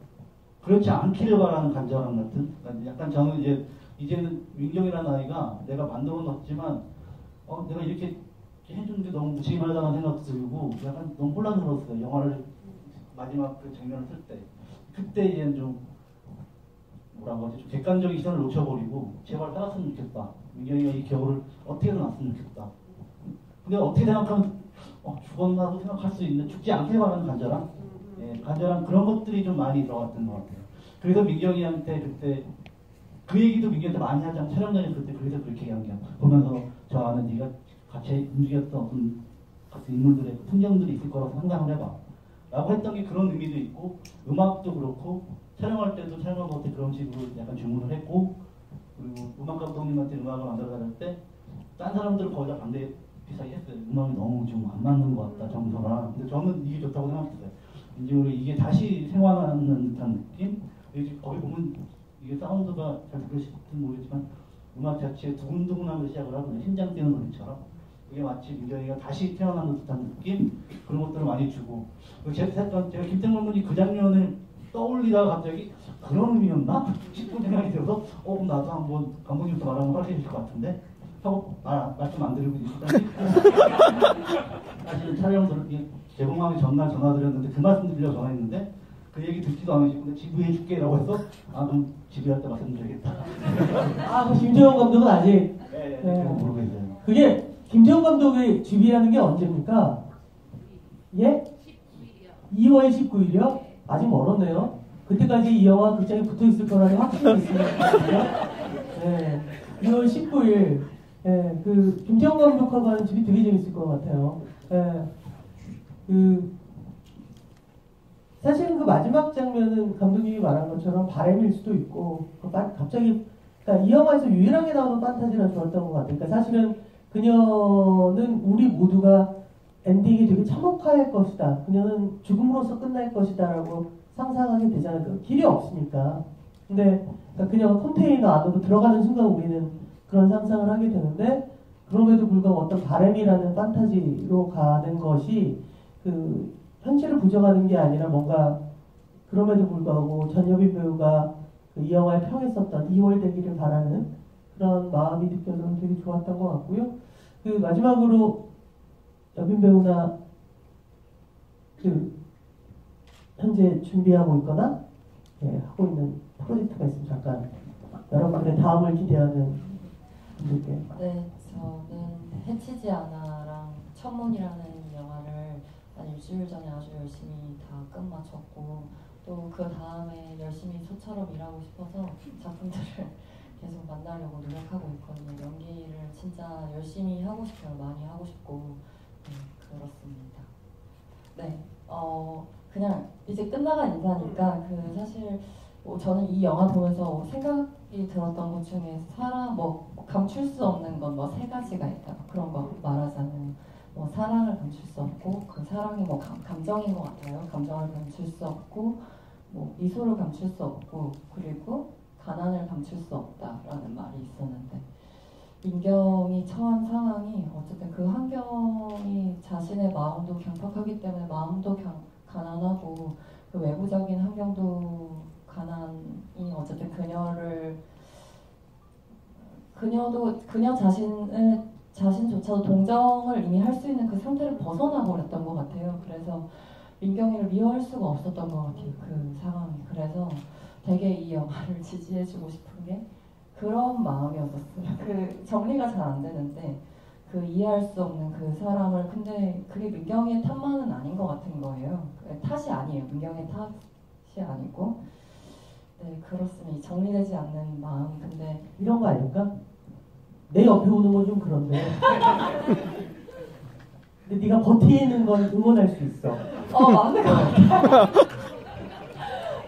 그렇지 않기를 바라는 간절함 같은, 약간 저는 이제는 민경이라는 아이가 내가 만들어 놨지만 내가 이렇게 해준 게 너무 무책임하다는 생각도 들고 약간 너무 혼란스러웠어요. 영화를 마지막 그 장면을 쓸 때. 그때 이제 좀 뭐라고 하지, 좀 객관적인 시선을 놓쳐버리고 제발 살았으면 좋겠다. 민경이가 이 겨울을 어떻게든 났으면 좋겠다. 근데 어떻게 생각하면 죽었나도 생각할 수 있는, 죽지 않게 바라는 간절함? 예, 간절함, 그런 것들이 좀 많이 들어갔던 것 같아요. 그래서 민경이한테 그때 그 얘기도 민경이한테 많이 하자면 촬영장에 그때 그래서 그렇게 얘기한 게 보면서 저 안에 네가 같이 움직였던 어떤 같은 인물들의 풍경들이 있을 거라고 상상을 해봐 라고 했던 게 그런 의미도 있고, 음악도 그렇고 촬영할 때도 촬영한 것 같아 그런 식으로 약간 주문을 했고, 그리고 음악 감독님한테 음악을 만들어 달할 때 딴 사람들은 거의 다 반대 비슷하게 했어요. 음악이 너무 좀 안 맞는 것 같다 정서랑. 근데 저는 이게 좋다고 생각했어요. 이제 우리 이게 다시 생활하는 듯한 느낌? 거기 보면 이게 사운드가 잘 들으실지 모르겠지만 음악 자체에 두근두근하면서 시작을 하거든요. 심장 뛰는 소리처럼. 이게 마치 민경이가 다시 태어난 듯한 느낌? 그런 것들을 많이 주고, 제가 김태형 분이 그 장면을 떠올리다가 갑자기 그런 의미였나? 싶은 생각이 들어서 그럼 나도 한번 감독님도 말하면 하게 될 것 같은데 하고 말씀 안 드리고 있다니 사실은 촬영을 개봉하기 전날 전화드렸는데 그 말씀 드리려고 전화했는데 그 얘기 듣지도 않으시고 근데 지부해줄게 라고 해서 그럼 지부할 때 말씀드리겠다. 김태형 감독은 아직 네, 모르겠어요. 그게 김태형 감독의 지비라는 게 언제입니까? 예? 2월 19일이요? 아직 멀었네요. 그때까지 이 영화 극장에 붙어 있을 거라는 확신이 있습니다. 네, 2월 19일. 네, 그 김태형 감독하고 하는 집이 되게 재밌을 것 같아요. 네, 사실은 그 마지막 장면은 감독님이 말한 것처럼 바램일 수도 있고 갑자기 그러니까 이 영화에서 유일하게 나오는 판타지라 좋았던 것 같아요. 그러니까 사실은 그녀는 우리 모두가 엔딩이 되게 참혹할 것이다. 그녀는 죽음으로써 끝날 것이다라고 상상하게 되잖아요. 그 길이 없으니까. 근데 그러니까 그녀가 컨테이너 안으로 들어가는 순간 우리는 그런 상상을 하게 되는데, 그럼에도 불구하고 어떤 바램이라는 판타지로 가는 것이 그 현실을 부정하는 게 아니라 뭔가 그럼에도 불구하고 전여빈 배우가 그 이 영화에 평했었던 2월 되기를 바라는 그런 마음이 느껴져서 되게 좋았던 것 같고요. 그 마지막으로 여빈 배우나 그 현재 준비하고 있거나 하고 있는 프로젝트가 있으면 잠깐 여러분들의 다음을 기대하는 분들께. 네, 저는 해치지 않아랑 천문이라는 영화를 한 일주일 전에 아주 열심히 다 끝마쳤고 또 그 다음에 열심히 소처럼 일하고 싶어서 작품들을 계속 만나려고 노력하고 있거든요. 연기를 진짜 열심히 하고 싶어요. 많이 하고 싶고 그렇습니다. 네, 그냥 이제 끝나간 인사니까 그 사실 저는 이 영화 보면서 생각이 들었던 것 중에 사람 감출 수 없는 건 세 가지가 있다 그런 거 말하잖아요. 사랑을 감출 수 없고 그 사랑이 감정인 것 같아요. 감정을 감출 수 없고 미소를 감출 수 없고 그리고 가난을 감출 수 없다라는 말이 있었는데 민경이 처한 상황이 어쨌든 그 환경이 자신의 마음도 강팍하기 때문에 마음도 가난하고 그 외부적인 환경도 가난이 어쨌든 그녀 자신조차도 동정을 이미 할 수 있는 그 상태를 벗어나 버렸던 것 같아요. 그래서 민경이를 미워할 수가 없었던 것 같아요. 그 상황이. 그래서 되게 이 영화를 지지해주고 싶은 게 그런 마음이었었어요. 그 정리가 잘 안 되는데 그 이해할 수 없는 그 사람을 근데 그게 민경이의 탓만은 아닌 것 같은 거예요. 탓이 아니에요. 민경이의 탓이 아니고 네 그렇습니다. 정리되지 않는 마음 근데 이런 거 아닐까? 내 옆에 오는 건 좀 그런데 근데 네가 버티는 건 응원할 수 있어. 맞는 것 같아.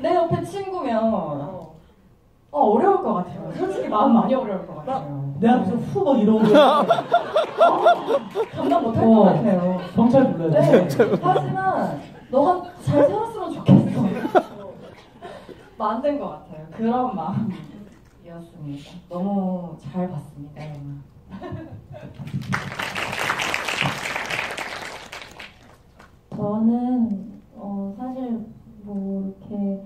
내 옆에 친구면 어려울 것 같아요. 솔직히 마음 많이 어려울 것 같아요. 내 앞에서 후 막 이러고 감당 못할 것 같아요. 경찰 불러야 네. 돼. 하지만 너가 잘 살았으면 좋겠어. 만든 것 같아요. 그런 마음이었습니다. 너무 잘 봤습니다. 영화. 저는 사실 이렇게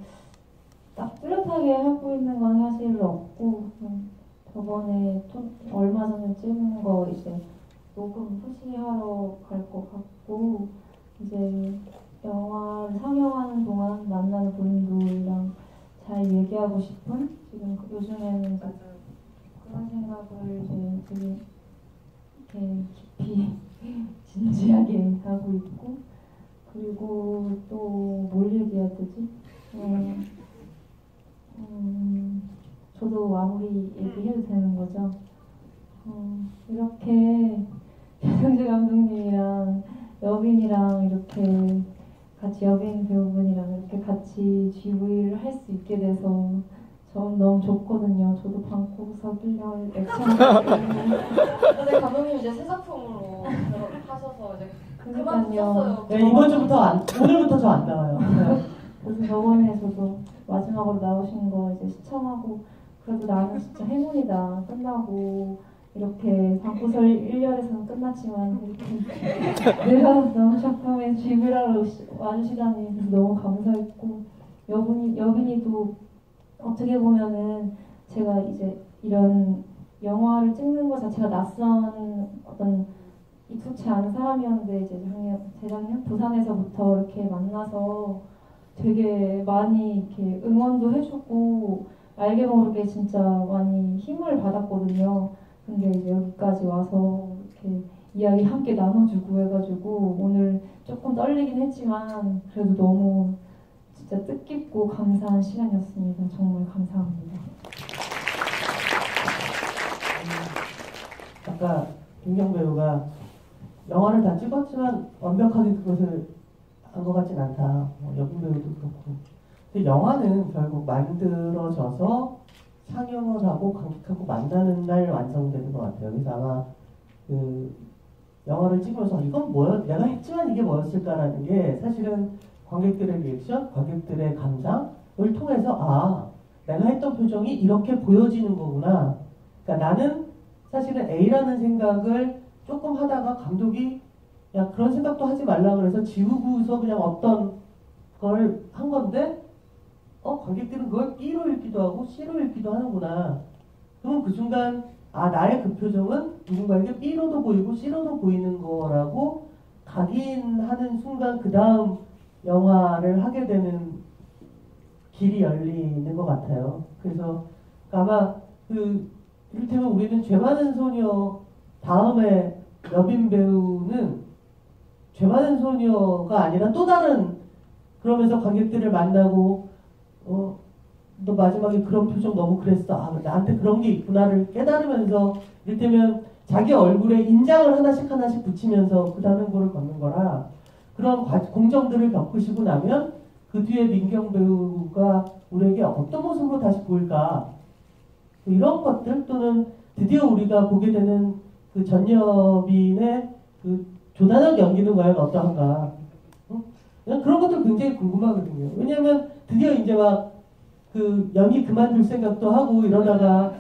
딱 뚜렷하게 하고 있는 건 사실 없고 저번에 얼마 전에 찍은 거 이제 녹음 푸시하러 갈 것 같고 이제 영화를 상영하는 동안 만나는 분들이랑 잘 얘기하고 싶은 지금 요즘에는 이제 그런 생각을 이제 되게 이렇게 깊이 진지하게 하고 있고 그리고 또 뭘 얘기해야 되지? 저도 마무리 얘기해도 되는 거죠? 이렇게 배성재 감독님이랑 여빈이랑 이렇게 같이 여빈 배우분이랑 이렇게 같이 GV를 할 수 있게 돼서 전 너무 좋거든요. 저도 방구석 1년 액션을 근데 감독님 이제 새 작품으로 하셔서 이제 그만두셨어요. 네, 이번 주부터 오늘부터 저 안 나와요. 그래서 저번에 저도 마지막으로 나오신 거 이제 시청하고 그래도 나는 진짜 행운이다. 끝나고 이렇게 방구석 1년에서는 끝났지만 이렇게 내가 너무 작품에 GV라로 와주시다니 그래서 너무 감사했고 여빈이도 어떻게 보면은 제가 이제 이런 영화를 찍는 것 자체가 낯선 어떤 익숙치 않은 사람이었는데 이제 재작년 부산에서부터 이렇게 만나서 되게 많이 이렇게 응원도 해주고 알게 모르게 진짜 많이 힘을 받았거든요. 근데 이제 여기까지 와서 이렇게 이야기 함께 나눠주고 해가지고 오늘 조금 떨리긴 했지만 그래도 너무 진짜 뜻깊고 감사한 시간이었습니다. 정말 감사합니다. 아까 김경 배우가 영화를 다 찍었지만 완벽하게 그것을 한 것 같진 않다. 여빈 배우도 그렇고. 근데 영화는 결국 만들어져서 상영을 하고 관객하고 만나는 날 완성되는 것 같아요. 그래서 아마 그 영화를 찍으면서 이건 뭐야? 내가 했지만 이게 뭐였을까라는 게 사실은 관객들의 리액션, 관객들의 감상을 통해서 내가 했던 표정이 이렇게 보여지는 거구나. 그러니까 나는 사실은 A라는 생각을 조금 하다가 감독이 야 그런 생각도 하지 말라 그래서 지우고서 그냥 어떤 걸 한 건데 관객들은 그걸 B로 읽기도 하고 C로 읽기도 하는구나. 그러면 그 순간 나의 그 표정은 누군가에게 B로도 보이고 C로도 보이는 거라고 각인하는 순간 그 다음 영화를 하게 되는 길이 열리는 것 같아요. 그래서 아마 이를테면 우리는 죄 많은 소녀 다음에 여빈 배우는 죄 많은 소녀가 아니라 또 다른 그러면서 관객들을 만나고 너 마지막에 그런 표정 너무 그랬어. 나한테 그런 게 있구나를 깨달으면서 이를테면 자기 얼굴에 인장을 하나씩 하나씩 붙이면서 그 다음 행보를 걷는 거라 그런 공정들을 겪으시고 나면 그 뒤에 민경 배우가 우리에게 어떤 모습으로 다시 보일까 이런 것들 또는 드디어 우리가 보게 되는 그 전여빈의 그 조단한 연기는 과연 어떠한가 그냥 그런 것들 굉장히 궁금하거든요. 왜냐하면 드디어 이제 막 그 연기 그만둘 생각도 하고 이러다가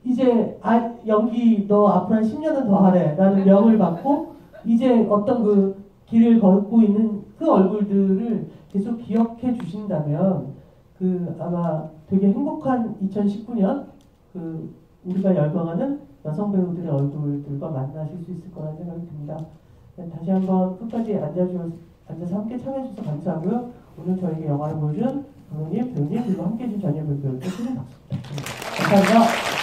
이제 연기 너 앞으로 한 10년은 더 하래 라는 명을 받고 이제 어떤 그 길을 걷고 있는 그 얼굴들을 계속 기억해 주신다면 그 아마 되게 행복한 2019년 그 우리가 열광하는 여성 배우들의 얼굴들과 만나실 수 있을 거라는 생각이 듭니다. 다시 한번 끝까지 앉아서 함께 참여해주셔서 감사하고요. 오늘 저에게 영화를 보여준 감독님, 배우님 그리고 함께해준 전여 배우들께 큰 박수 부탁드립니다. 감사합니다.